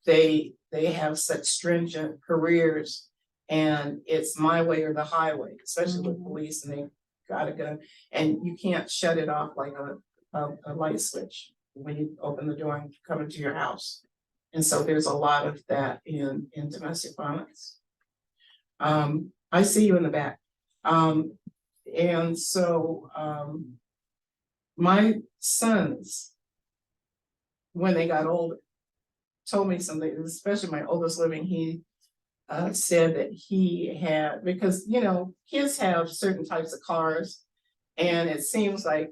they have such stringent careers, and it's my way or the highway, especially with police, and they got a gun, and you can't shut it off like a light switch when you open the door and come into your house. And so there's a lot of that in domestic violence. I see you in the back. And so my sons, when they got older, told me something, especially my oldest living, he said that he had, because kids have certain types of cars, and it seems like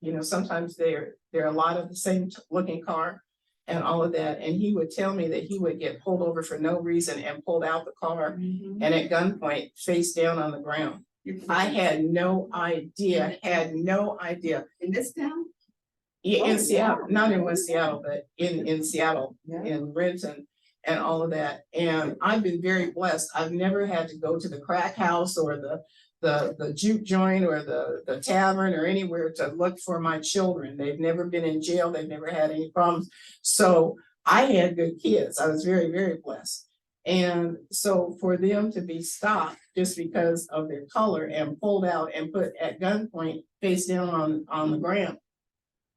you know, sometimes they're a lot of the same looking car and all of that. And he would tell me that he would get pulled over for no reason and pulled out the car and at gunpoint, face down on the ground. I had no idea, In this town? Yeah, Oh, in Seattle, yeah. not in West Seattle, but in Seattle, Yeah. in Renton and all of that. And I've been very blessed. I've never had to go to the crack house or the juke joint or the tavern or anywhere to look for my children. They've never been in jail. They've never had any problems. So I had good kids. I was very, very blessed. And so for them to be stopped just because of their color and pulled out and put at gunpoint, face down on the ground.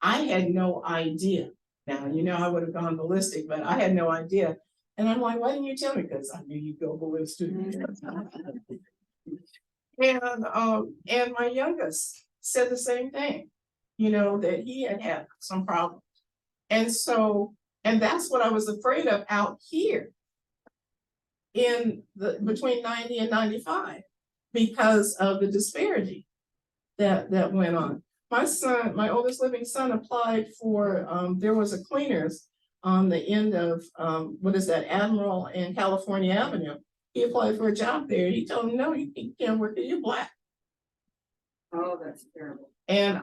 I had no idea. Now, you know, I would have gone ballistic, but I had no idea. And I'm like, why didn't you tell me? Because I knew you'd go ballistic. And my youngest said the same thing, you know, that he had some problems. And so, and that's what I was afraid of out here in the between 90 and 95 because of the disparity that went on. My son, my oldest living son applied for, there was a cleaners on the end of, what is that, Admiral and California Avenue. He applied for a job there. He told him, no, you can't work there, you're Black. Oh, that's terrible. And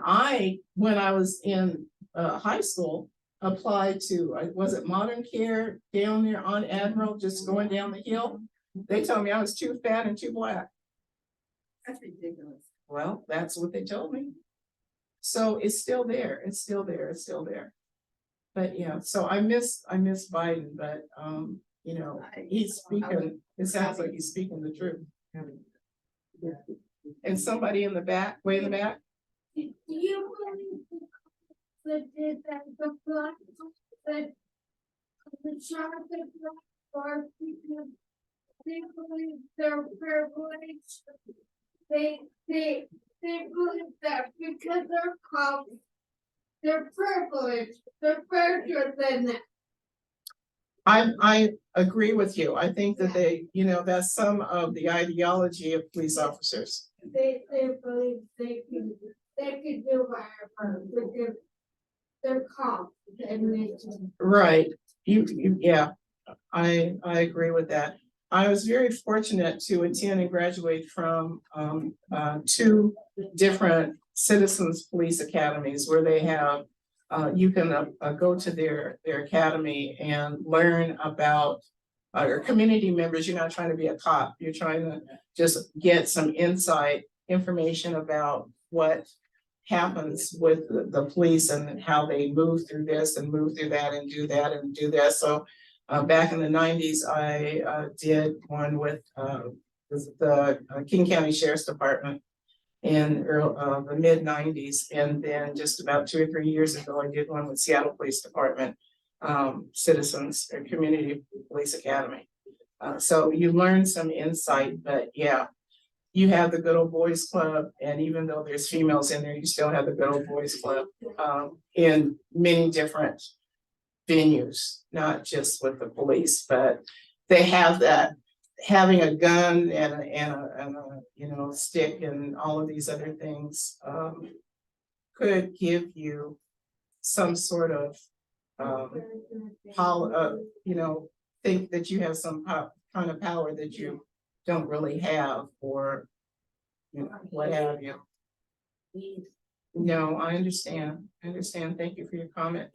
when I was in high school, applied to, was it Modern Care down there on Admiral, just going down the hill? They told me I was too fat and too Black. That's ridiculous. Well, that's what they told me. So it's still there, it's still there, it's still there. But yeah, so I miss Biden, but you know, he's speaking, it sounds like he's speaking the truth. And somebody in the back, way in the back, Do you believe that the black, that the shark is black or because they believe they're privileged? They believe that because they're cops, they're privileged, they're further than that. I agree with you. I think that they, you know, that's some of the ideology of police officers. They believe they can do whatever because they're cops and they just. Right, yeah, I agree with that. I was very fortunate to attend and graduate from two different citizens police academies where they have you can go to their academy and learn about your community members. You're not trying to be a cop. You're trying to just get some insight information about what happens with the police and how they move through this and move through that and do that and do that. So back in the 90s, I did one with the King County Sheriff's Department in the mid 90s. And then just about 2 or 3 years ago, I did one with Seattle Police Department, Citizens or Community Police Academy. So you learn some insight, but yeah, you have the Good Old Boys Club. And even though there's females in there, you still have the Good Old Boys Club in many different venues, not just with the police, but they have that. Having a gun and a you know stick and all of these other things could give you some sort of power, you know, think that you have some kind of power that you don't really have, or you know, what have you. No, I understand. Thank you for your comment.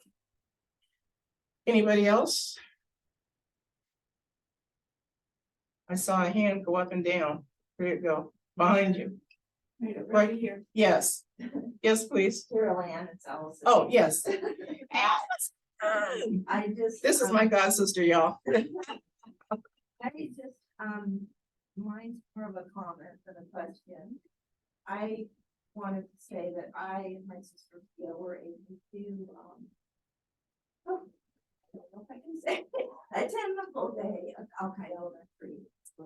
Anybody else? I saw a hand go up and down. There you go, behind you. Right here. Yes. Yes, please. Carol Ann, it's Allison. Oh, yes. I just. This is my god sister, y'all. Mine's more of a comment than a question. I wanted to say that I and my sister Kia were able to, I don't know if I can say, attend the full day of Alki Elementary.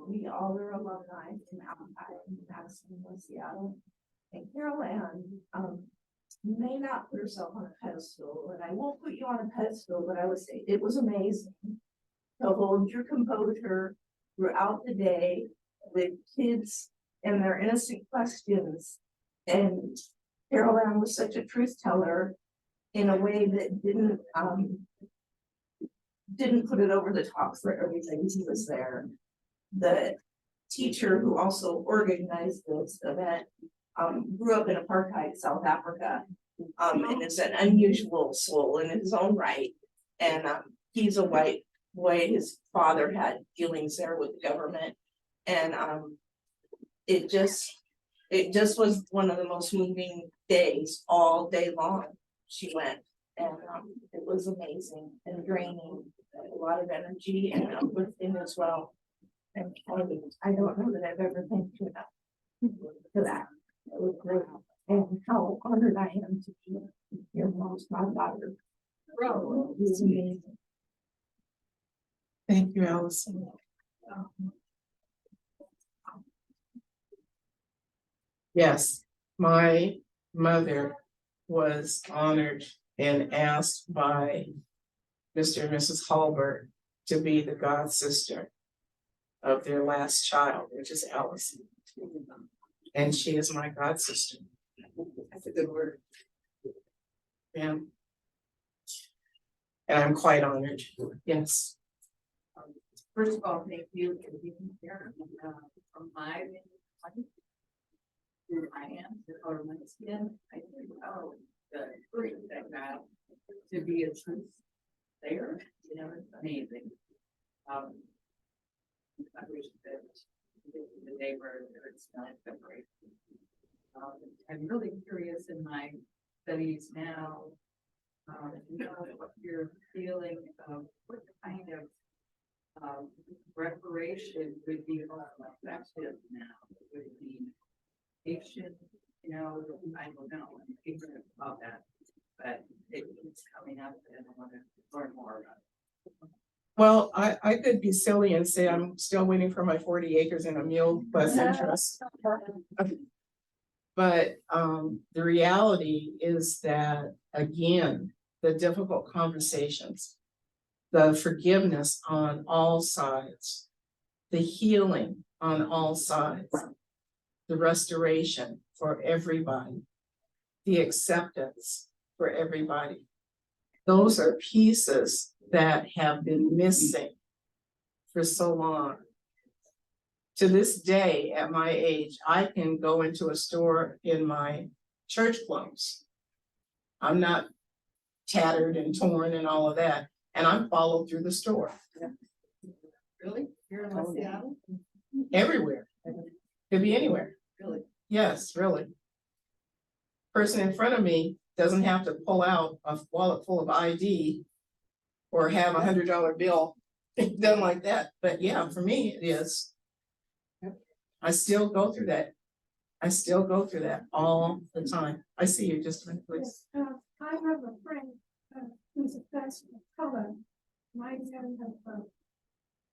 We all are alumni from Alki in Madison, West Seattle. And Carol Ann, you may not put herself on a pedestal, and I won't put you on a pedestal, but I would say it was amazing to hold your composure throughout the day with kids and their innocent questions and Carol Ann was such a truth teller in a way that didn't put it over the top for everything. He was there. The teacher who also organized this event grew up in apartheid South Africa, and is an unusual soul in his own right. And he's a white boy. His father had dealings there with the government, and it just was one of the most moving days all day long. She went, and it was amazing and draining, a lot of energy and uplifting as well. And I don't know that I've ever thanked you enough for that. It was great. And how honored I am to be your mom's goddaughter. It was amazing. Thank you, Allison. Yes, my mother was honored and asked by Mr. and Mrs. Hallberg to be the god sister of their last child, which is Allison. And she is my god sister. That's a good word. Yeah. And I'm quite honored. Yes. First of all, thank you for being here, from my who I am, the color of my skin. I think, oh, the great that got to be a truth there, you know, it's amazing. I wish that the day where it's not separate. I'm really curious in my studies now, you know, what you're feeling of what kind of reparation would be most effective now. Would it be patient, you know, I don't know, I'm ignorant about that, but it's coming up and I want to learn more about it. Well, I could be silly and say I'm still waiting for my 40 acres and a mule plus interest. But the reality is that, again, the difficult conversations, the forgiveness on all sides, the healing on all sides, the restoration for everybody, the acceptance for everybody. Those are pieces that have been missing for so long. To this day, at my age, I can go into a store in my church clothes. I'm not tattered and torn and all of that, and I'm followed through the store. Really? You're in West Seattle? Everywhere. Could be anywhere. Really? Yes, really. Person in front of me doesn't have to pull out a wallet full of ID or have $100 bill done like that. But yeah, for me, it is. I still go through that. I still go through that all the time. I see you just a minute, please. I have a friend who's a person of color. My friend of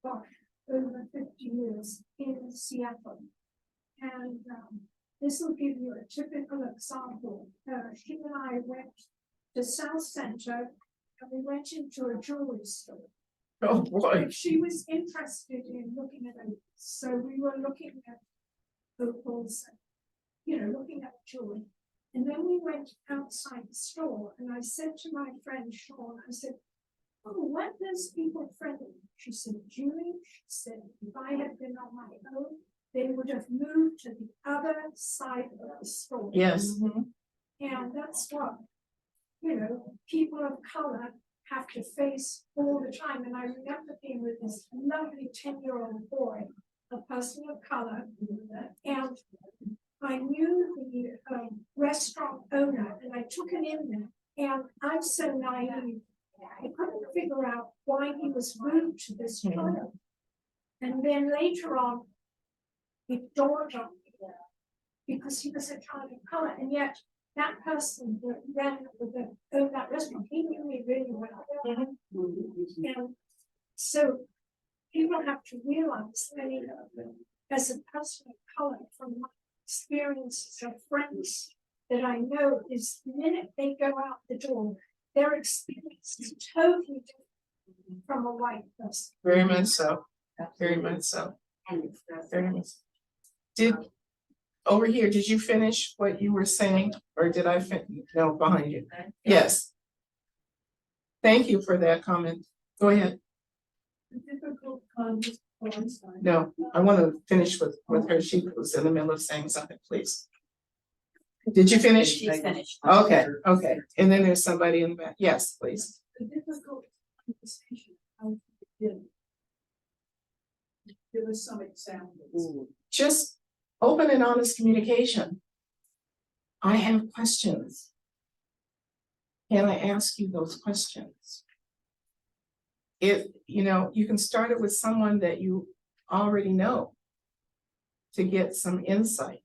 gosh, over 50 years in Seattle. And this will give you a typical example. She and I went to South Center and we went into a jewelry store. Oh, boy. She was interested in looking at it. So we were looking at opals, you know, looking at jewelry. And then we went outside the store and I said to my friend Sean, I said, oh, weren't those people friendly? She said, Julie, she said, if I had been on my own, they would have moved to the other side of the store. Yes. And that's what, you know, people of color have to face all the time. And I remember being with this lovely 10-year-old boy, a person of color, and I knew the restaurant owner, and I took him in there, and I'm so naive. I couldn't figure out why he was rude to this child. And then later on, it dawned on me, because he was a child of color, and yet that person that ran that restaurant, he knew me really well. And so people have to realize that as a person of color, from my experiences of friends that I know, is the minute they go out the door, their experience is totally different from a white person. Very much so. Very much so. Very much. Did over here, did you finish what you were saying, or did I no, behind you? Yes. Thank you for that comment. Go ahead. Difficult conversation. No, I want to finish with her. She was in the middle of saying something, please. Did you finish? She's finished. Okay, okay. And then there's somebody in the back. Yes, please. The difficult conversation, how to begin. Give us some examples. Just open and honest communication. I have questions. Can I ask you those questions? If, you can start it with someone that you already know to get some insight.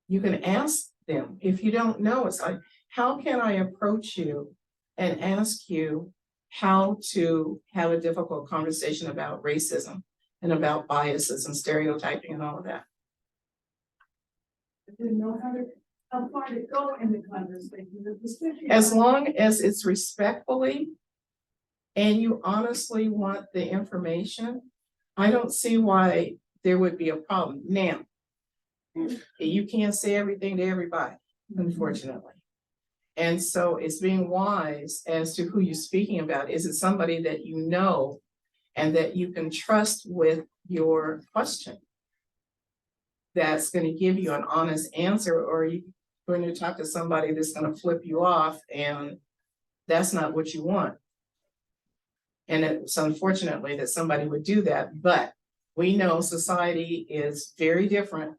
You can ask them. If you don't know, it's like, how can I approach you and ask you how to have a difficult conversation about racism and about biases and stereotyping and all of that? I didn't know how far to go in the conversation. As long as it's respectfully and you honestly want the information, I don't see why there would be a problem. Now, you can't say everything to everybody, unfortunately. And so it's being wise as to who you're speaking about. Is it somebody that you know and that you can trust with your question that's going to give you an honest answer, or are you going to talk to somebody that's going to flip you off, and that's not what you want? And it's unfortunately that somebody would do that, but we know society is very different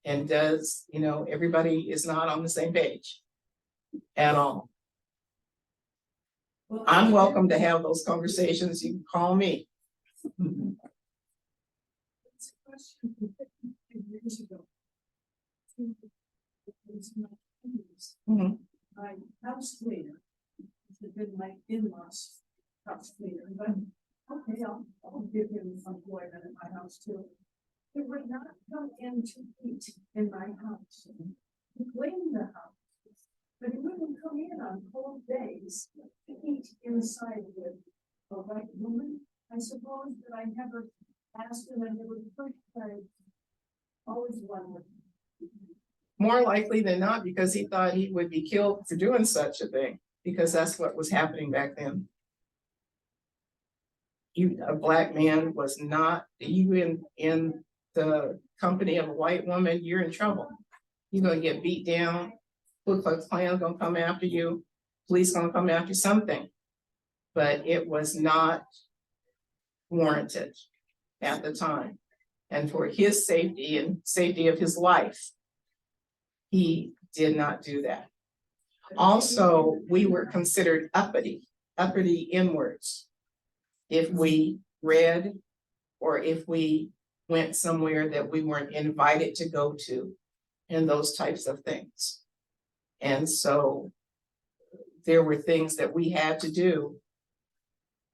and does, everybody is not on the same page at all. Well, I'm welcome to have those conversations. You can call me. It's a question from 50 years ago. Mhm. My house cleaner, had been my in-laws house cleaner, but okay, I'll give him employment at my house too. He would not come in to eat in my house. He cleaned the house, but he wouldn't come in on cold days to eat inside with a white woman. I suppose that I never asked him, and it was the first time. Always wondered. More likely than not, because he thought he would be killed for doing such a thing, because that's what was happening back then. A black man was not, you in the company of a white woman, you're in trouble. You're gonna get beat down, Ku Klux Klan's gonna come after you, police gonna come after something. But it was not warranted at the time. And for his safety and safety of his life, he did not do that. Also, we were considered uppity inwards. If we read or if we went somewhere that we weren't invited to go to, and those types of things. And so there were things that we had to do.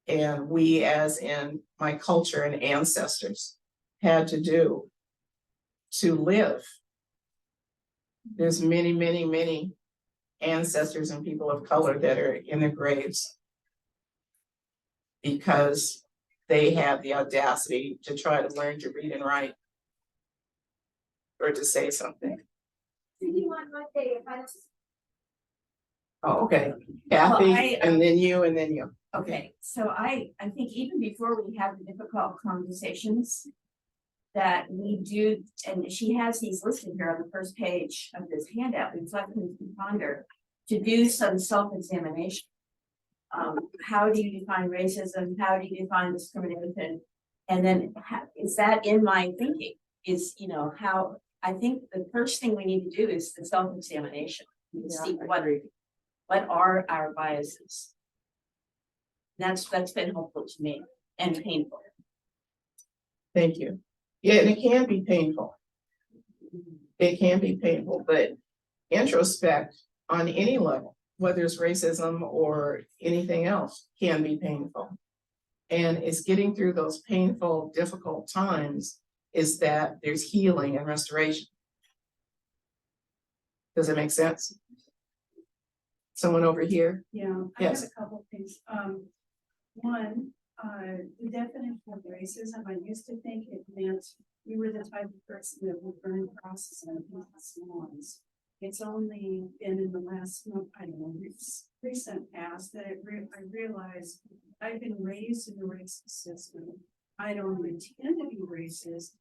And we, as in my culture and ancestors, had to do to live. There's many, many, many ancestors and people of color that are in their graves because they had the audacity to try to learn to read and write or to say something. Oh, okay. Kathy, Well, and then you, and then you. Okay, so I think even before we have the difficult conversations that we do, and she has these listed here on the first page of this handout, reflect and ponder, to do some self-examination. How do you define racism? How do you define discrimination? And then is that in my thinking? Is, how, I think the first thing we need to do is the self-examination. See what are our biases? That's been helpful to me and painful. Thank you. Yeah, and it can be painful. It can be painful, but introspect on any level, whether it's racism or anything else, can be painful. And it's getting through those painful, difficult times is that there's healing and restoration. Does it make sense? Someone over here? Yeah, I Yes. have a couple of things. One, the definition of racism, I used to think it meant you were the type of person that would burn crosses on people's lawns. It's only been in the last month, I don't know, recent past that I realized I've been raised in a racist system. I don't intend to be racist.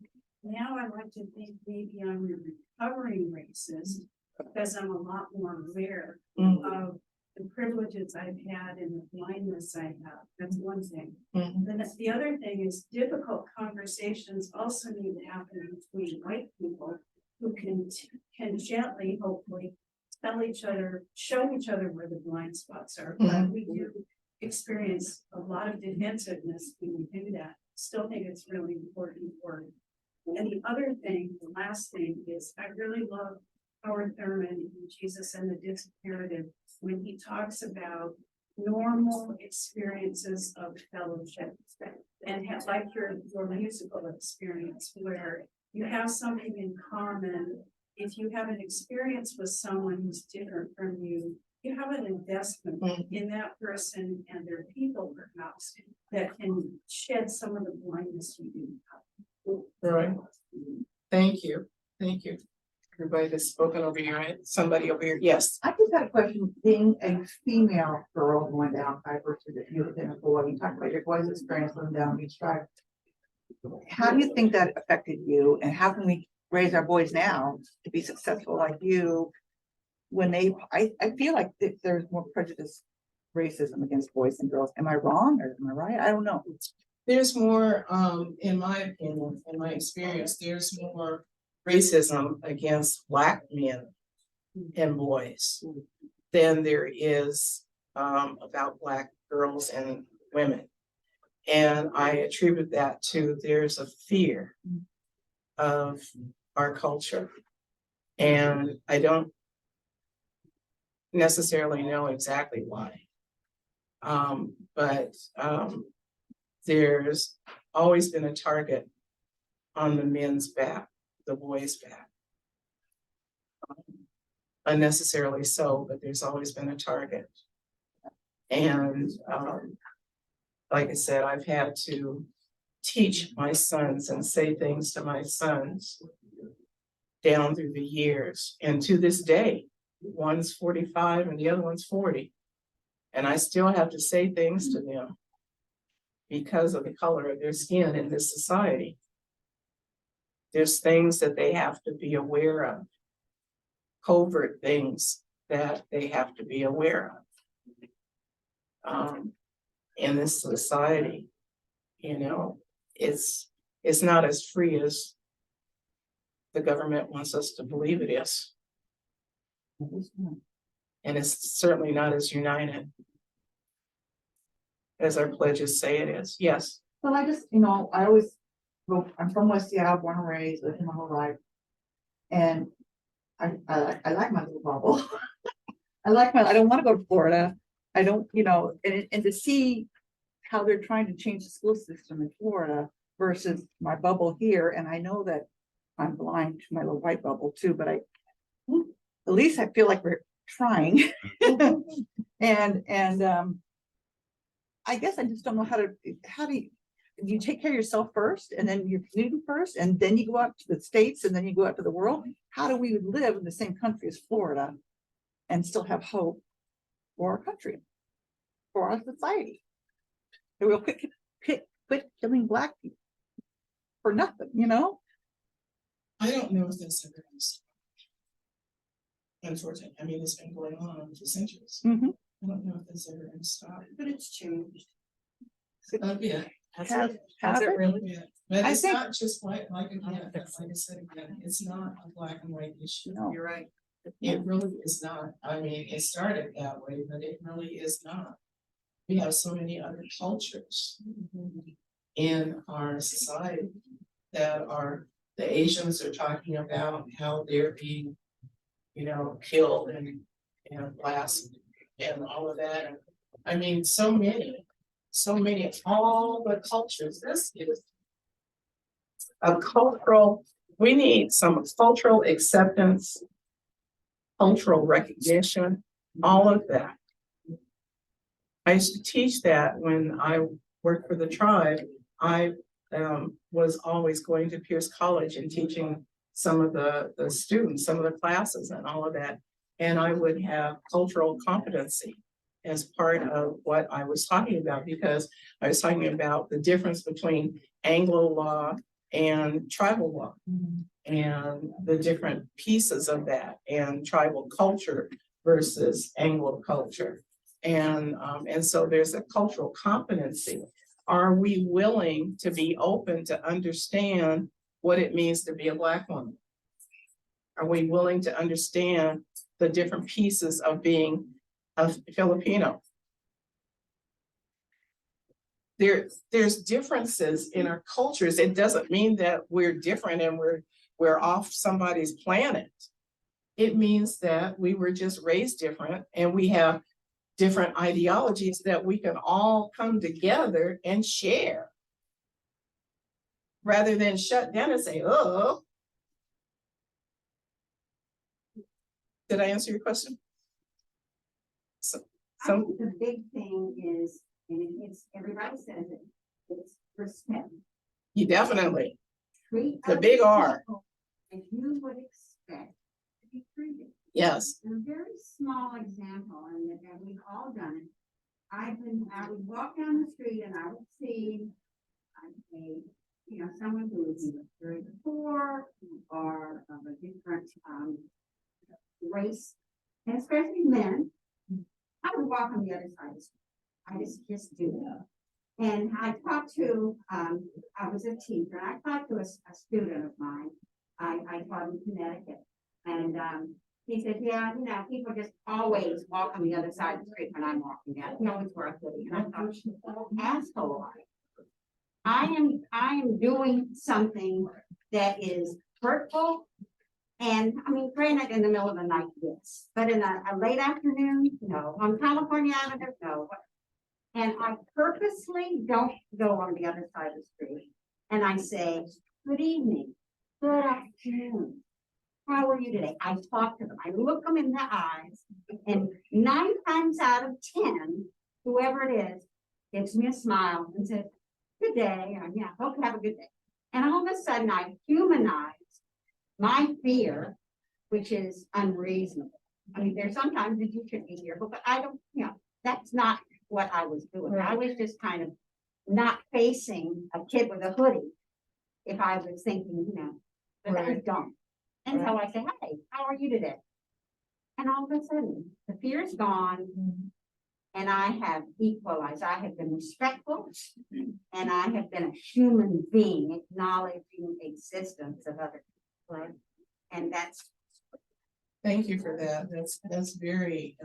Now I like to think maybe I'm a recovering racist because I'm a lot more aware of the privileges I've had and the blindness I have. That's one thing. Then the other thing is difficult conversations also need to happen between white people who can gently, hopefully, tell each other, show each other where the blind spots are. But we do experience a lot of defensiveness when we do that. Still think it's really important work. And the other thing, the last thing is I really love Howard Thurman in Jesus and the Disparative when he talks about normal experiences of fellowship and like your musical experience where you have something in common. If you have an experience with someone who's different from you, you have an investment in that person and their people perhaps that can shed some of the blindness you do. Right. Thank you. Thank you. Everybody that's spoken over here, right? Somebody over here. Yes. I just had a question, being a female girl going down versus if you had been a boy, you talked about your boy's experience living down Beach Drive. How do you think that affected you and how can we raise our boys now to be successful like you? When I feel like there's more prejudice, racism against boys and girls. Am I wrong or am I right? I don't know. There's more, in my opinion, in my experience, there's more racism against Black men and boys than there is about Black girls and women. And I attribute that to there's a fear of our culture. And I don't necessarily know exactly why. But there's always been a target on the men's back, the boys' back. Unnecessarily so, but there's always been a target. And like I said, I've had to teach my sons and say things to my sons down through the years. And to this day, one's 45 and the other one's 40. And I still have to say things to them because of the color of their skin in this society. There's things that they have to be aware of, covert things that they have to be aware of. In this society, you know, it's not as free as the government wants us to believe it is. And it's certainly not as united as our pledges say it is. Yes. Well, I just, I always, I'm from West Seattle, born and raised, lived my whole life. And I like my little bubble. I don't want to go to Florida. I don't, and to see how they're trying to change the school system in Florida versus my bubble here. And I know that I'm blind to my little white bubble too, but at least I feel like we're trying. and I guess I just don't know how do you take care of yourself first and then your community first and then you go out to the States and then you go out to the world. How do we live in the same country as Florida and still have hope for our country, for our society? And we'll quit killing Black people for nothing, I don't know if that's ever going to stop. Unfortunately, I mean, it's been going on for centuries. I don't know if that's ever going to stop. But it's changed. Yeah. Has it really? Yeah. But it's think- not just white, like I said again, it's not a black and white issue. No. You're right. It really is not. I mean, it started that way, but it really is not. We have so many other cultures in our society that are, the Asians are talking about how they're being, killed and blasted and all of that. And, I mean, so many, all the cultures. This is a cultural, we need some cultural acceptance, cultural recognition, all of that. I used to teach that when I worked for the tribe. I was always going to Pierce College and teaching some of the students, some of the classes and all of that. And I would have cultural competency as part of what I was talking about, because I was talking about the difference between Anglo law and tribal law, and the different pieces of that, and tribal culture versus Anglo culture. And so there's a cultural competency. Are we willing to be open to understand what it means to be a Black woman? Are we willing to understand the different pieces of being a Filipino? There's differences in our cultures. It doesn't mean that we're different and we're off somebody's planet. It means that we were just raised different, and we have different ideologies that we can all come together and share, rather than shut down and say, oh. Did I answer your question? I think the big thing is, and it's, everybody says it, it's respect. You definitely, Treat the other big R. people as you would expect to be treated. Yes. And a very small example, and we've all done it. I would walk down the street and I would see someone who was either very poor or of a different race, and especially men. I would walk on the other side of the street. I just do that. And I talked to, I was a teacher, and I talked to a student of mine. I taught in Connecticut. And he said, yeah, people just always walk on the other side of the street when I'm walking down. He always wear a hoodie. And I thought, asshole. I am doing something that is hurtful. And I mean, granted, in the middle of the night, yes, but in a late afternoon, no. On California Avenue, no. And I purposely don't go on the other side of the street. And I say, good evening, good afternoon. How are you today? I talk to them. I look them in the eyes, and 9 times out of 10, whoever it is, gives me a smile and says, good day. And yeah, hope you have a good day. And all of a sudden, I humanize my fear, which is unreasonable. I mean, there's sometimes that you should be fearful, but I don't, that's not what I was doing. Right. I was just kind of not facing a kid with a hoodie if I was thinking, but right. I don't. And right. So I say, hey, how are you today? And all of a sudden, the fear is gone. And I have equalized. I have been respectful, and I have been a human being acknowledging the existence of other people. Right. And that's. Thank you for that. That's very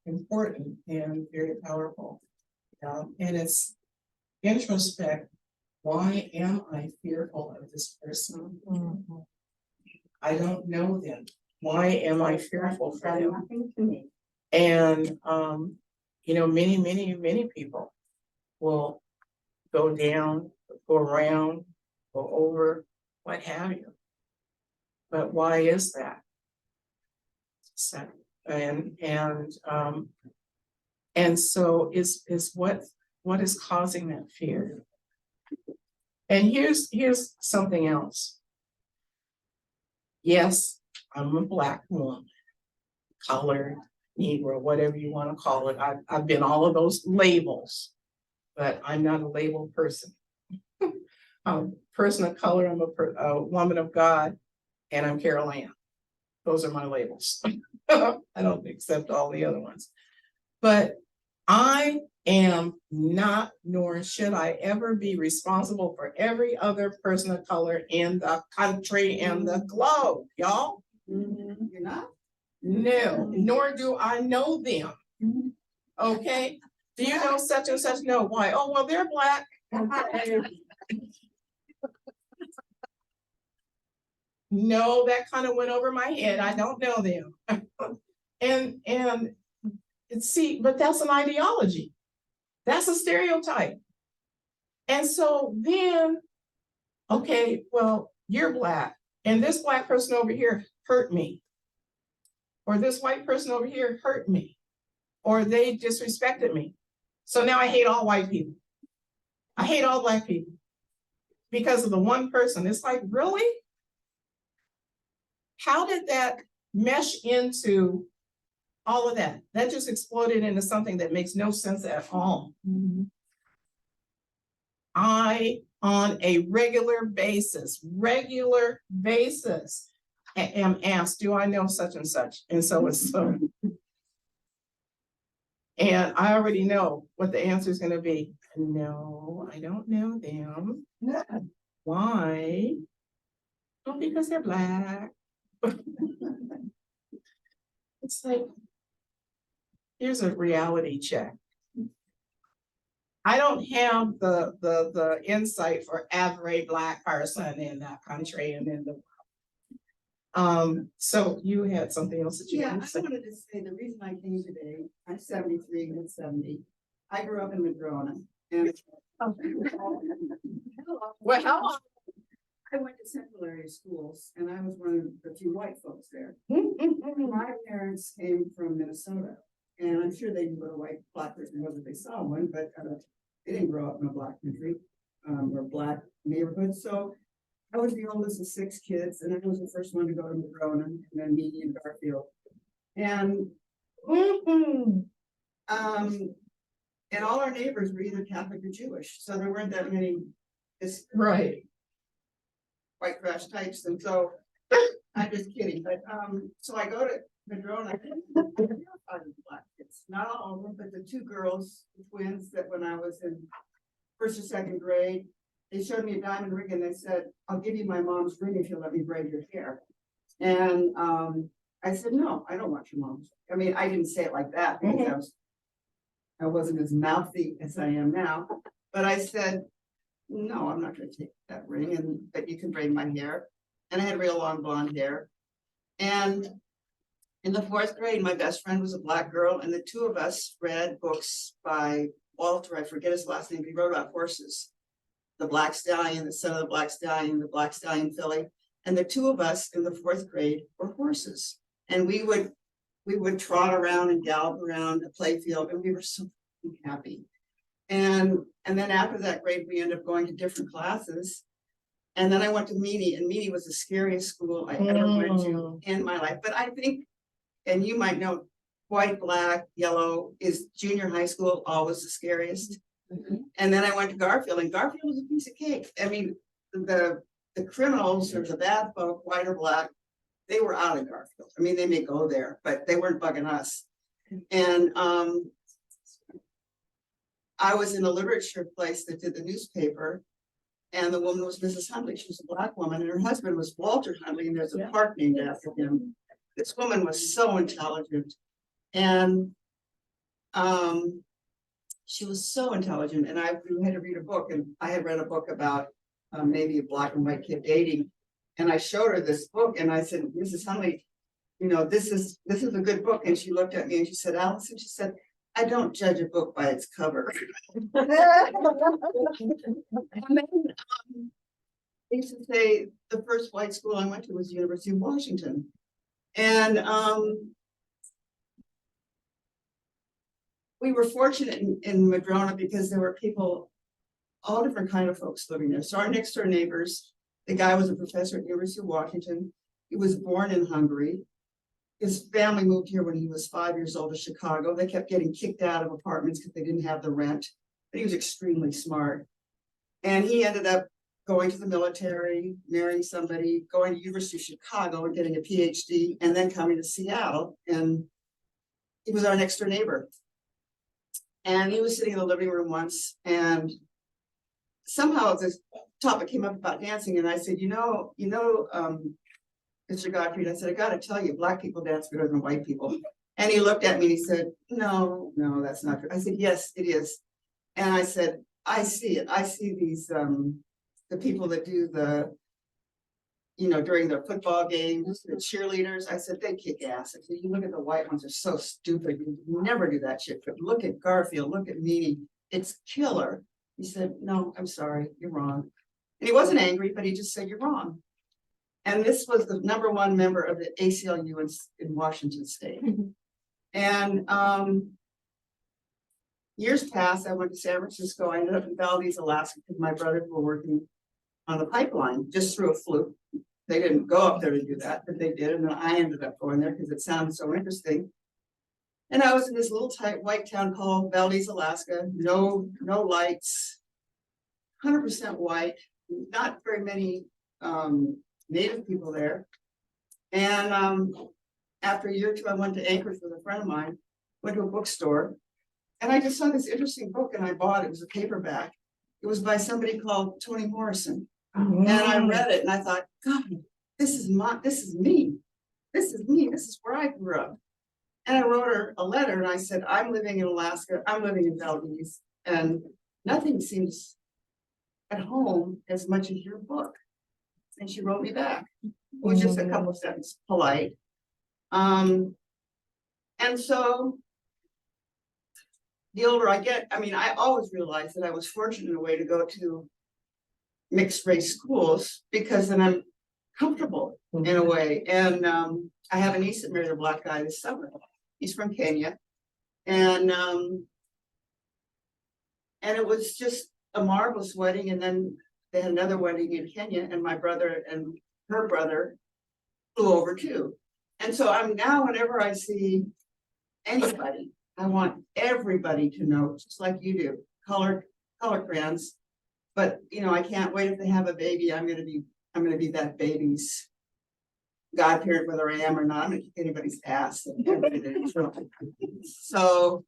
important and very powerful. And it's introspect. Why am I fearful of this person? Mm-hmm. I don't know them. Why am I fearful for them? Nothing to me. And many people will go down, go around, go over, what have you. But why is that? So, and so is what is causing that fear? And here's something else. Yes, I'm a Black woman, colored, Negro, whatever you want to call it. I've been all of those labels, but I'm not a labeled person. I'm a person of color, I'm a woman of God, and I'm Carol Ann. Those are my labels. I don't accept all the other ones. But I am not, nor should I ever be responsible for every other person of color in the country and the globe, y'all. Mm-hmm. You're not? No, nor do I know them. Okay. Do you know such and such? No. Why? Oh, well, they're Black. Okay. No, that kind of went over my head. I don't know them. and see, but that's an ideology. That's a stereotype. And so then, okay, well, you're Black, and this Black person over here hurt me. Or this white person over here hurt me, or they disrespected me. So now I hate all white people. I hate all Black people. because of the one person. It's like, really? How did that mesh into all of that? That just exploded into something that makes no sense at all. I, on a regular basis, am asked, do I know such and such? And so it's so. And I already know what the answer is gonna be. No, I don't know them. Why? Well, because they're Black. It's like, here's a reality check. I don't have the insight for every Black person in that country and in the. So you had something else that you Yeah, wanted I to say? wanted to say the reason I came today, I'm 73, mid 70. I grew up in Madrona and. Well, how long? I went to Central area schools and I was one of the few white folks there. My parents came from Minnesota and I'm sure they knew what a Black person was if they saw one, but they didn't grow up in a Black country or Black neighborhood. So I was the oldest of 6 kids and I was the first one to go to Madrona and then me and Garfield. And and all our neighbors were either Catholic or Jewish, so there weren't that many Right. white trash types, and so I'm just kidding, but so I go to Madrona. Black kids, not all of them, but the 2 girls, the twins, that when I was in 1st or 2nd grade, they showed me a diamond ring and they said, "I'll give you my mom's ring if you'll let me braid your hair." And I said, "No, I don't want your mom's." I mean, I didn't say it like that because I wasn't as mouthy as I am now, but I said, "No, I'm not going to take that ring, but you can braid my hair." And I had real long blonde hair. And in the 4th grade, my best friend was a Black girl, and the 2 of us read books by Walter, I forget his last name, but he wrote about horses. The Black Stallion, the Son of the Black Stallion, the Black Stallion filly. And the 2 of us in the 4th grade were horses. And we would trot around and gallop around the playfield, and we were so happy. And then after that grade, we ended up going to different classes. And then I went to Meany, and Meany was the scariest school I ever went to in my life. But I think, and you might know, white, Black, yellow is junior high school, always the scariest. And then I went to Garfield, and Garfield was a piece of cake. I mean, the criminals or the bad folk, white or Black, they were out of Garfield. I mean, they may go there, but they weren't bugging us. And I was in a literature place that did the newspaper, and the woman was Mrs. Hundley. She was a Black woman, and her husband was Walter Hundley, and there's a park named after him. This woman was so intelligent, and she was so intelligent. And we had to read a book, and I had read a book about maybe a Black and white kid dating, and I showed her this book, and I said, "Mrs. Hundley, you know, this is a good book." And she looked at me and she said, "Allison," she said, "I don't judge a book by its cover." And then, they used to say the first white school I went to was University of Washington. And we were fortunate in Madrona because there were people, all different kind of folks living there. So our next door neighbors, the guy was a professor at University of Washington. He was born in Hungary. His family moved here when he was 5 years old to Chicago. They kept getting kicked out of apartments because they didn't have the rent, but he was extremely smart. And he ended up going to the military, marrying somebody, going to University of Chicago and getting a PhD, and then coming to Seattle. And he was our next door neighbor. And he was sitting in the living room once, and somehow this topic came up about dancing. And I said, Mr. Gottfried, I said, "I got to tell you, Black people dance better than white people." And he looked at me and he said, no, that's not true. I said, "Yes, it is." And I said, "I see it. I see these, the people that do the, during the football games, the cheerleaders." I said, "They kick ass." I said, "You look at the white ones, they're so stupid. You never do that shit. But look at Garfield, look at Meany. It's killer." He said, "No, I'm sorry, you're wrong." And he wasn't angry, but he just said, "You're wrong." And this was the #1 member of the ACLU in Washington State. And years passed. I went to San Francisco. I ended up in Valdez, Alaska, because my brothers were working on the pipeline, just through a fluke. They didn't go up there to do that, but they did, and then I ended up going there because it sounded so interesting. And I was in this little tight white town called Valdez, Alaska, no lights, 100% white, not very many native people there. And after a year or two, I went to Anchorage with a friend of mine, went to a bookstore, and I just saw this interesting book and I bought it. It was a paperback. It was by somebody called Toni Morrison. And I read it and I thought, God, this is me. This is me. This is where I grew up. And I wrote her a letter and I said, I'm living in Alaska. I'm living in Valdez, and nothing seems at home as much as your book. And she wrote me back with just a couple of sentences, polite. And so the older I get, I mean, I always realized that I was fortunate in a way to go to mixed race schools because then I'm comfortable in a way. And I have a niece that married a black guy this summer. He's from Kenya. And it was just a marvelous wedding. And then they had another wedding in Kenya, and my brother and her brother flew over too. And so I'm now, whenever I see anybody, I want everybody to know, just like you do, color crayons. But you know, I can't wait if they have a baby. I'm gonna be that baby's godparent, whether I am or not. I'm gonna kick anybody's ass. So,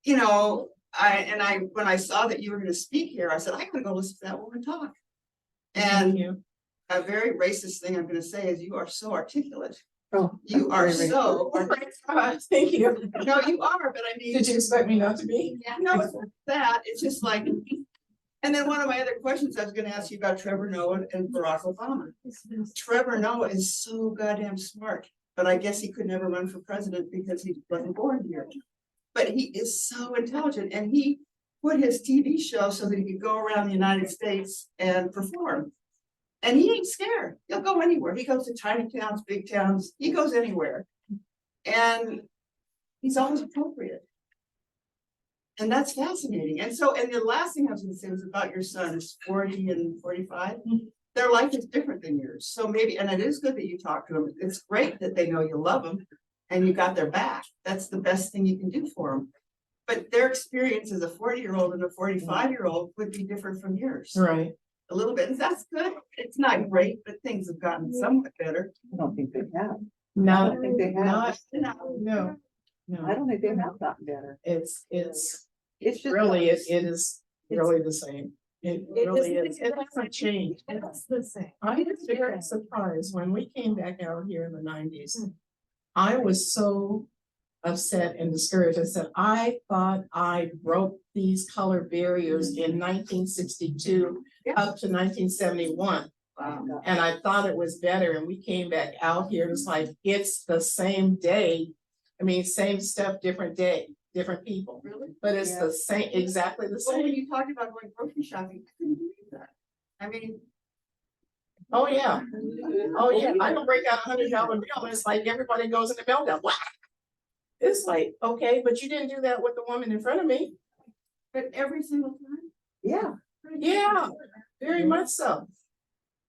you know, when I saw that you were gonna speak here, I said, I'm gonna go listen to that woman talk. And a very racist thing I'm gonna say is you are so articulate. Oh, You are so. Thank you. No, you are, but I mean. Did you expect me not to be? No, it's not that. It's just like. And then one of my other questions I was gonna ask you about Trevor Noah and Barack Obama. Trevor Noah is so goddamn smart, but I guess he could never run for president because he wasn't born here. But he is so intelligent, and he put his TV show so that he could go around the United States and perform. And he ain't scared. He'll go anywhere. He goes to tiny towns, big towns. He goes anywhere. And he's always appropriate. And that's fascinating. And so, and the last thing I was going to say was about your sons, 40 and 45. Their life is different than yours. So maybe, and it is good that you talk to them. It's great that they know you love them and you got their back. That's the best thing you can do for them. But their experience as a 40-year-old and a 45-year-old would be different from yours. Right. A little bit. And that's good. It's not great, but things have gotten somewhat better. I don't think they have. No, I don't think they have. no. I don't think they have gotten better. It's It's just. really, it is really the same. It really is. It hasn't changed. It's the same. I was very surprised when we came back out here in the 90s. I was so upset and discouraged. I said, I thought I broke these color barriers in 1962 up to 1971. Wow. And I thought it was better. And we came back out here. It's like, it's the same day. I mean, same stuff, different day, different people. Really? But it's the same, exactly the Well, when same. you talked about going grocery shopping, I couldn't believe that. I mean. Oh, yeah. Oh, yeah. I don't break out $100 bill. And it's like everybody goes in the meltdown. What? It's like, okay, but you didn't do that with the woman in front of me. But every single time. Yeah. Yeah, very much so.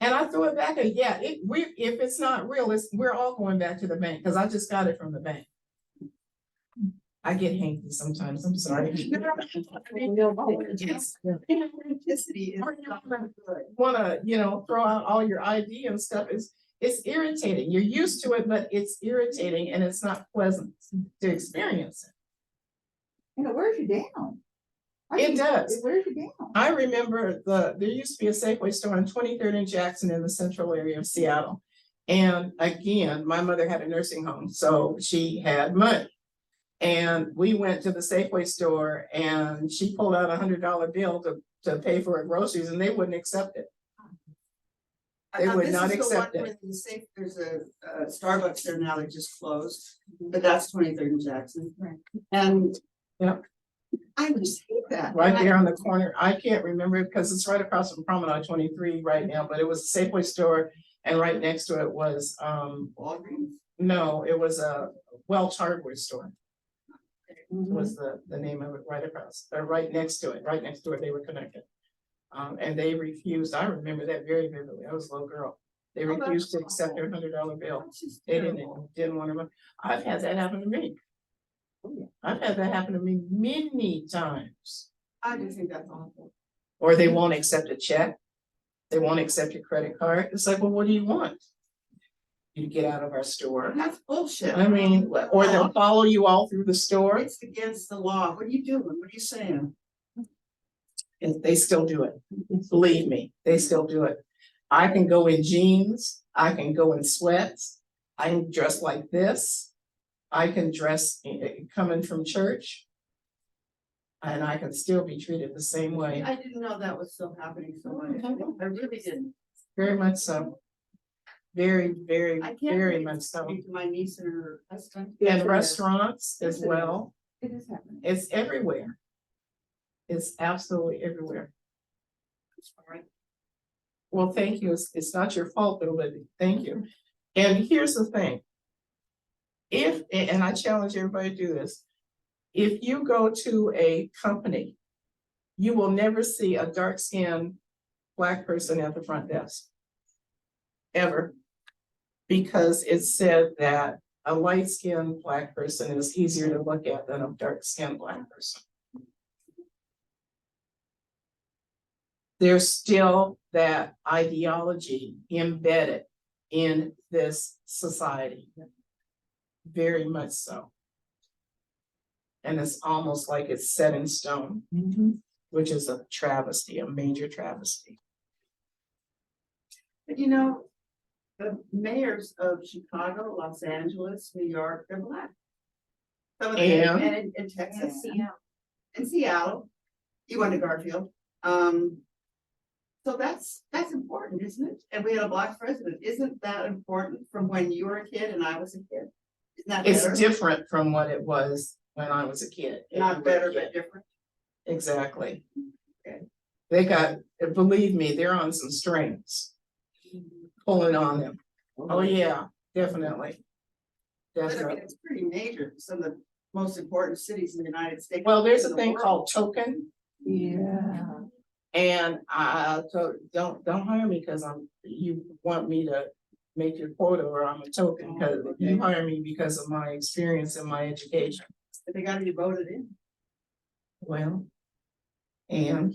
And I threw it back. If it's not real, we're all going back to the bank because I just got it from the bank. I get hanky sometimes. I'm sorry. Authenticity is not good. Want to, throw out all your ID and stuff. It's irritating. You're used to it, but it's irritating and it's not pleasant to experience it. It wears you down. It does. It wears you down. I remember there used to be a Safeway store on 23rd and Jackson in the central area of Seattle. And again, my mother had a nursing home, so she had money. And we went to the Safeway store and she pulled out $100 bill to pay for her groceries and they wouldn't accept it. They would not accept it. There's a Starbucks there now that just closed, but that's 23rd and Jackson. And Yep. I just hate that. Right there on the corner. I can't remember it because it's right across from Promenade 23 right now, but it was a Safeway store and right next to it was Walgreens. no, it was a Welch hardware store. Was the name of it right across, or right next to it, they were connected. And they refused, I remember that very vividly, I was a little girl. They Oh, that's refused to accept their awful. $100 bill. That's just They terrible. didn't want to. I've had that happen to me. I've had that happen to me many times. I just think that's awful. Or they won't accept a check. They won't accept your credit card. It's like, well, what do you want? You to get out of our store. That's bullshit. I mean, or they'll follow you all through the store. It's against the law. What are you doing? What are you saying? And they still do it. Believe me, they still do it. I can go in jeans, I can go in sweats, I can dress like this. I can dress coming from church. And I can still be treated the same way, I didn't know that was still happening so much. I really didn't. very much so. Very, very, I can't very believe much it's so. happening to my niece and her husband. And restaurants as well, It is happening. it's everywhere. It's absolutely everywhere. Sorry. Well, thank you. It's not your fault, though, but thank you. And here's the thing. And I challenge everybody to do this. If you go to a company, you will never see a dark-skinned Black person at the front desk. Ever. Because it said that a light-skinned Black person is easier to look at than a dark-skinned Black person. There's still that ideology embedded in this society. Very much so. And it's almost like it's set in stone, which is a travesty, a major travesty. But you know, the mayors of Chicago, Los Angeles, New York, they're Black. Some of them, And? and in Texas, Yeah. in Seattle, you went to Garfield. So that's important, isn't it? And we had a Black president. Isn't that important from when you were a kid and I was a kid? Isn't that It's better? different from what it was when I was a kid. Not better, but different. Exactly. Okay. They got, believe me, they're on some strings. Pulling on them. Oh, yeah, definitely. But I mean, Definitely. it's pretty major. Some of the most important cities in the United States. Well, there's a in the thing world. called token. Yeah. And so don't hire me because you want me to make your quota or I'm a token, because you hire me because of my experience and my education. But they got to be voted in. Well, and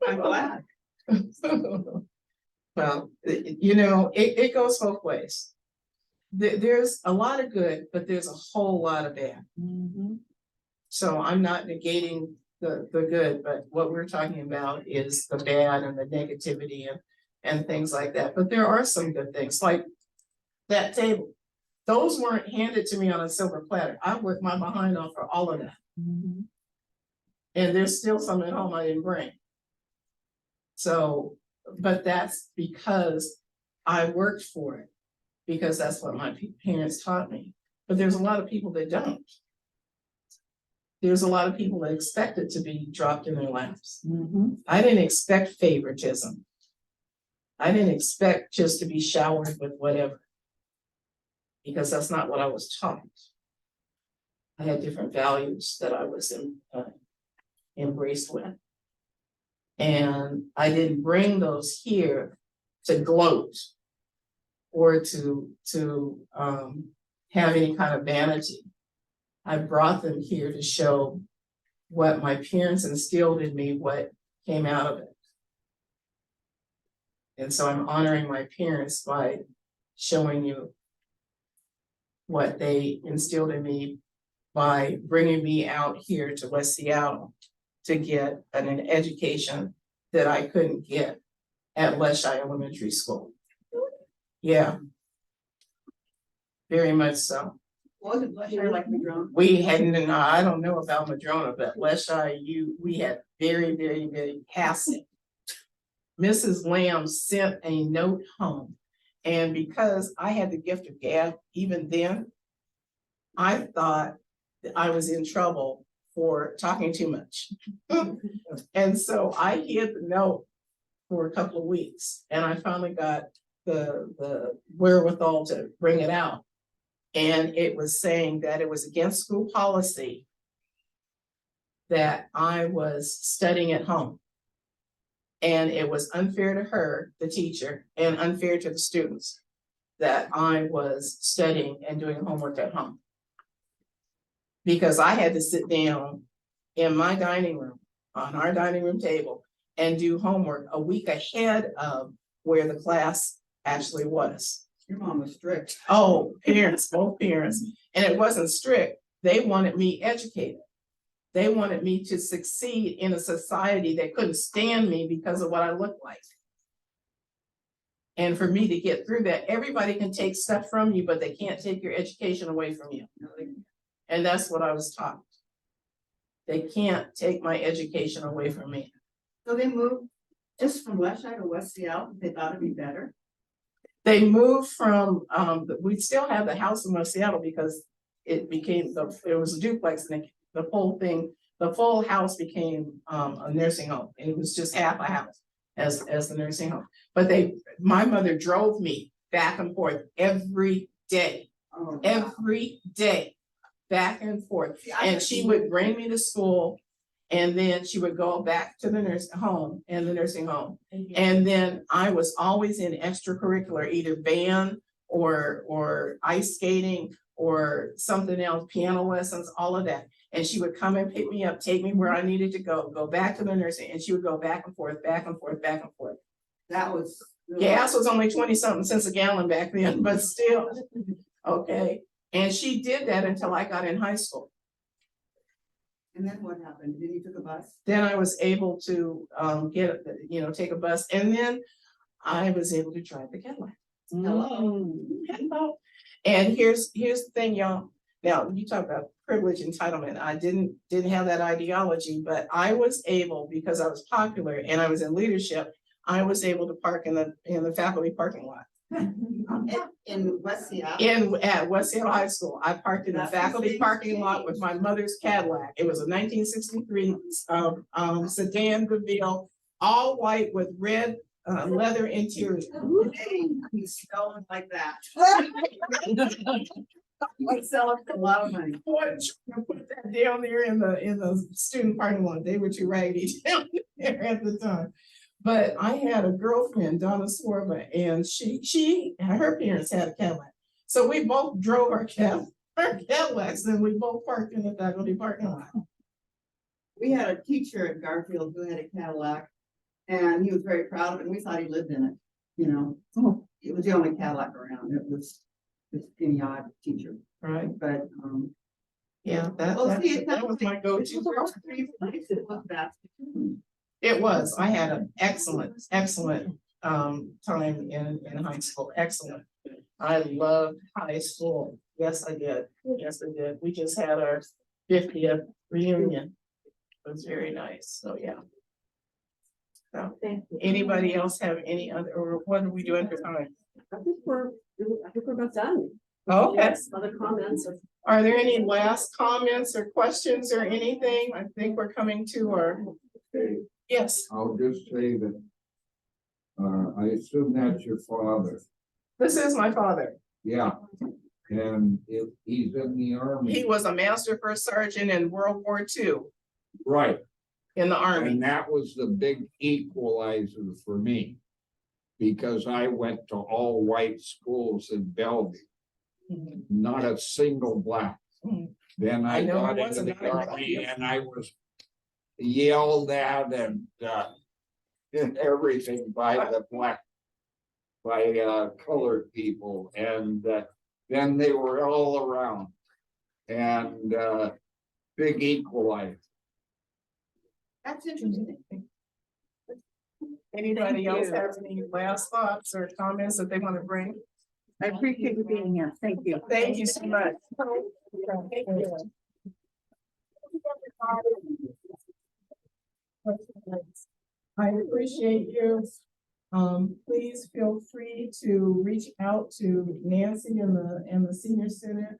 I'm glad. well, you know, it goes both ways. There's a lot of good, but there's a whole lot of bad. So I'm not negating the good, but what we're talking about is the bad and the negativity and things like that. But there are some good things, like that table. Those weren't handed to me on a silver platter. I worked my behind off for all of that. And there's still some at home I didn't bring. So, but that's because I worked for it, because that's what my parents taught me. But there's a lot of people that don't. There's a lot of people that expect it to be dropped in their laps. I didn't expect favoritism. I didn't expect just to be showered with whatever, because that's not what I was taught. I had different values that I was embraced with. And I didn't bring those here to gloat or to have any kind of vanity. I brought them here to show what my parents instilled in me, what came out of it. And so I'm honoring my parents by showing you what they instilled in me by bringing me out here to West Seattle to get an education that I couldn't get at Leschi Elementary School. Yeah. Very much so. Wasn't Leschi like Madrone? We hadn't, and I don't know about Madrona, but Leschi, we had very, very, very passive. Mrs. Lamb sent a note home. And because I had the gift of gab even then, I thought that I was in trouble for talking too much. And so I hid the note for a couple of weeks, and I finally got the wherewithal to bring it out. And it was saying that it was against school policy that I was studying at home. And it was unfair to her, the teacher, and unfair to the students that I was studying and doing homework at home. Because I had to sit down in my dining room, on our dining room table, and do homework a week ahead of where the class actually was. Your mom was strict. Oh, parents, both parents. And it wasn't strict. They wanted me educated. They wanted me to succeed in a society that couldn't stand me because of what I looked like. And for me to get through that, everybody can take stuff from you, but they can't take your education away from you. And that's what I was taught. They can't take my education away from me. So they moved just from West Side to West Seattle, they thought it'd be better. They moved from, we still have the house in West Seattle because it became, it was a duplex and the whole thing, the full house became a nursing home. And it was just half a house as the nursing home. But my mother drove me back and forth every day, every day, back and forth. And she would bring me to school and then she would go back to the nursing home and the nursing home. And then I was always in extracurricular, either band or ice skating or something else, piano lessons, all of that. And she would come and pick me up, take me where I needed to go back to the nursing, and she would go back and forth, back and forth, back and forth. That was. Gas was only 20 something cents a gallon back then, but still, okay. And she did that until I got in high school. And then what happened? Then you took a bus? Then I was able to take a bus, and then I was able to drive the Cadillac. Hello. Hello. And here's the thing, y'all. Now, you talk about privilege, entitlement. I didn't have that ideology, but I was able, because I was popular and I was in leadership, I was able to park in the faculty parking lot. In West Seattle? At West Seattle High School. I parked in the faculty parking lot with my mother's Cadillac. It was a 1963 sedan DeVille, all white with red leather interior. Dang, he's going like that. I'd sell it for a lot of money. Boy, I put that down there in the student parking lot. They were too raggedy down there at the time. But I had a girlfriend, Donna Swarba, and her parents had a Cadillac. So we both drove our Cadillacs and we both parked in the faculty parking lot. We had a teacher at Garfield who had a Cadillac and he was very proud of it and we thought he lived in it, you know. It was the only Cadillac around. It was any odd teacher. Right. But yeah, that was my go-to. It was. I had an excellent time in high school. Excellent. I loved high school. Yes, I did. Yes, I did. We just had our 50th reunion. It was very nice. So yeah. So anybody else have any other, or what are we doing for time? I think we're about done. Okay. Yes, other comments or. Are there any last comments or questions or anything? I think we're coming to our, yes. I'll just say that I assume that's your father. This is my father. Yeah. And if he's in the army. He was a master first sergeant in World War II Right. in the army. And that was the big equalizer for me. Because I went to all white schools in Bellevue. Mhm. Not a single black. Mhm. Then I know got it into wasn't the out of army Bellevue. and I was yelled at and everything by colored people. And then they were all around and big equalizer. That's interesting. Anybody else have any last thoughts or comments that they want to bring? I appreciate you being here. Thank you. Thank you so much. Thank you. I appreciate you. Please feel free to reach out to Nancy in the senior center.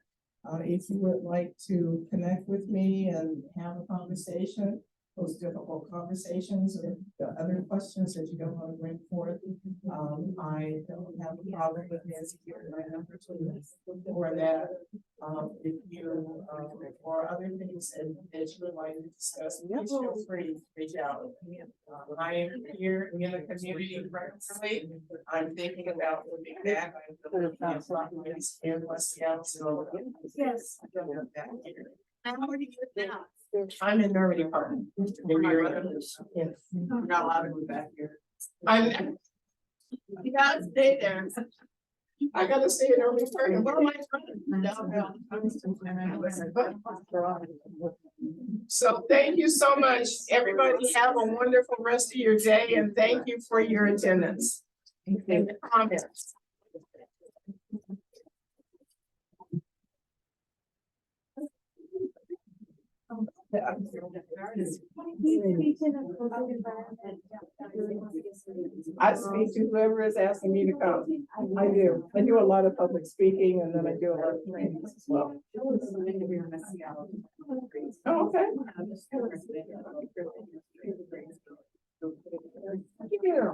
If you would like to connect with me and have a conversation, those difficult conversations or the other questions that you don't want to bring forth. I don't have a problem with Nancy giving my number to you for that. If you, or other things that you would like to discuss, please feel free to reach out. I am here in the community regularly. I'm thinking about moving back. I'm looking at properties in West Seattle, so. Yes. I don't have that here. And where do you live now? I'm in Normandy Park. Yes. I'm not allowed to move back here. I'm, You gotta stay there. I gotta stay in Normandy Park. Well, my friend. So thank you so much. Everybody have a wonderful rest of your day and thank you for your attendance and comments. I speak to whoever is asking me to come. I do. I do a lot of public speaking and then I do a lot of trainings as well. Oh, okay. Yeah.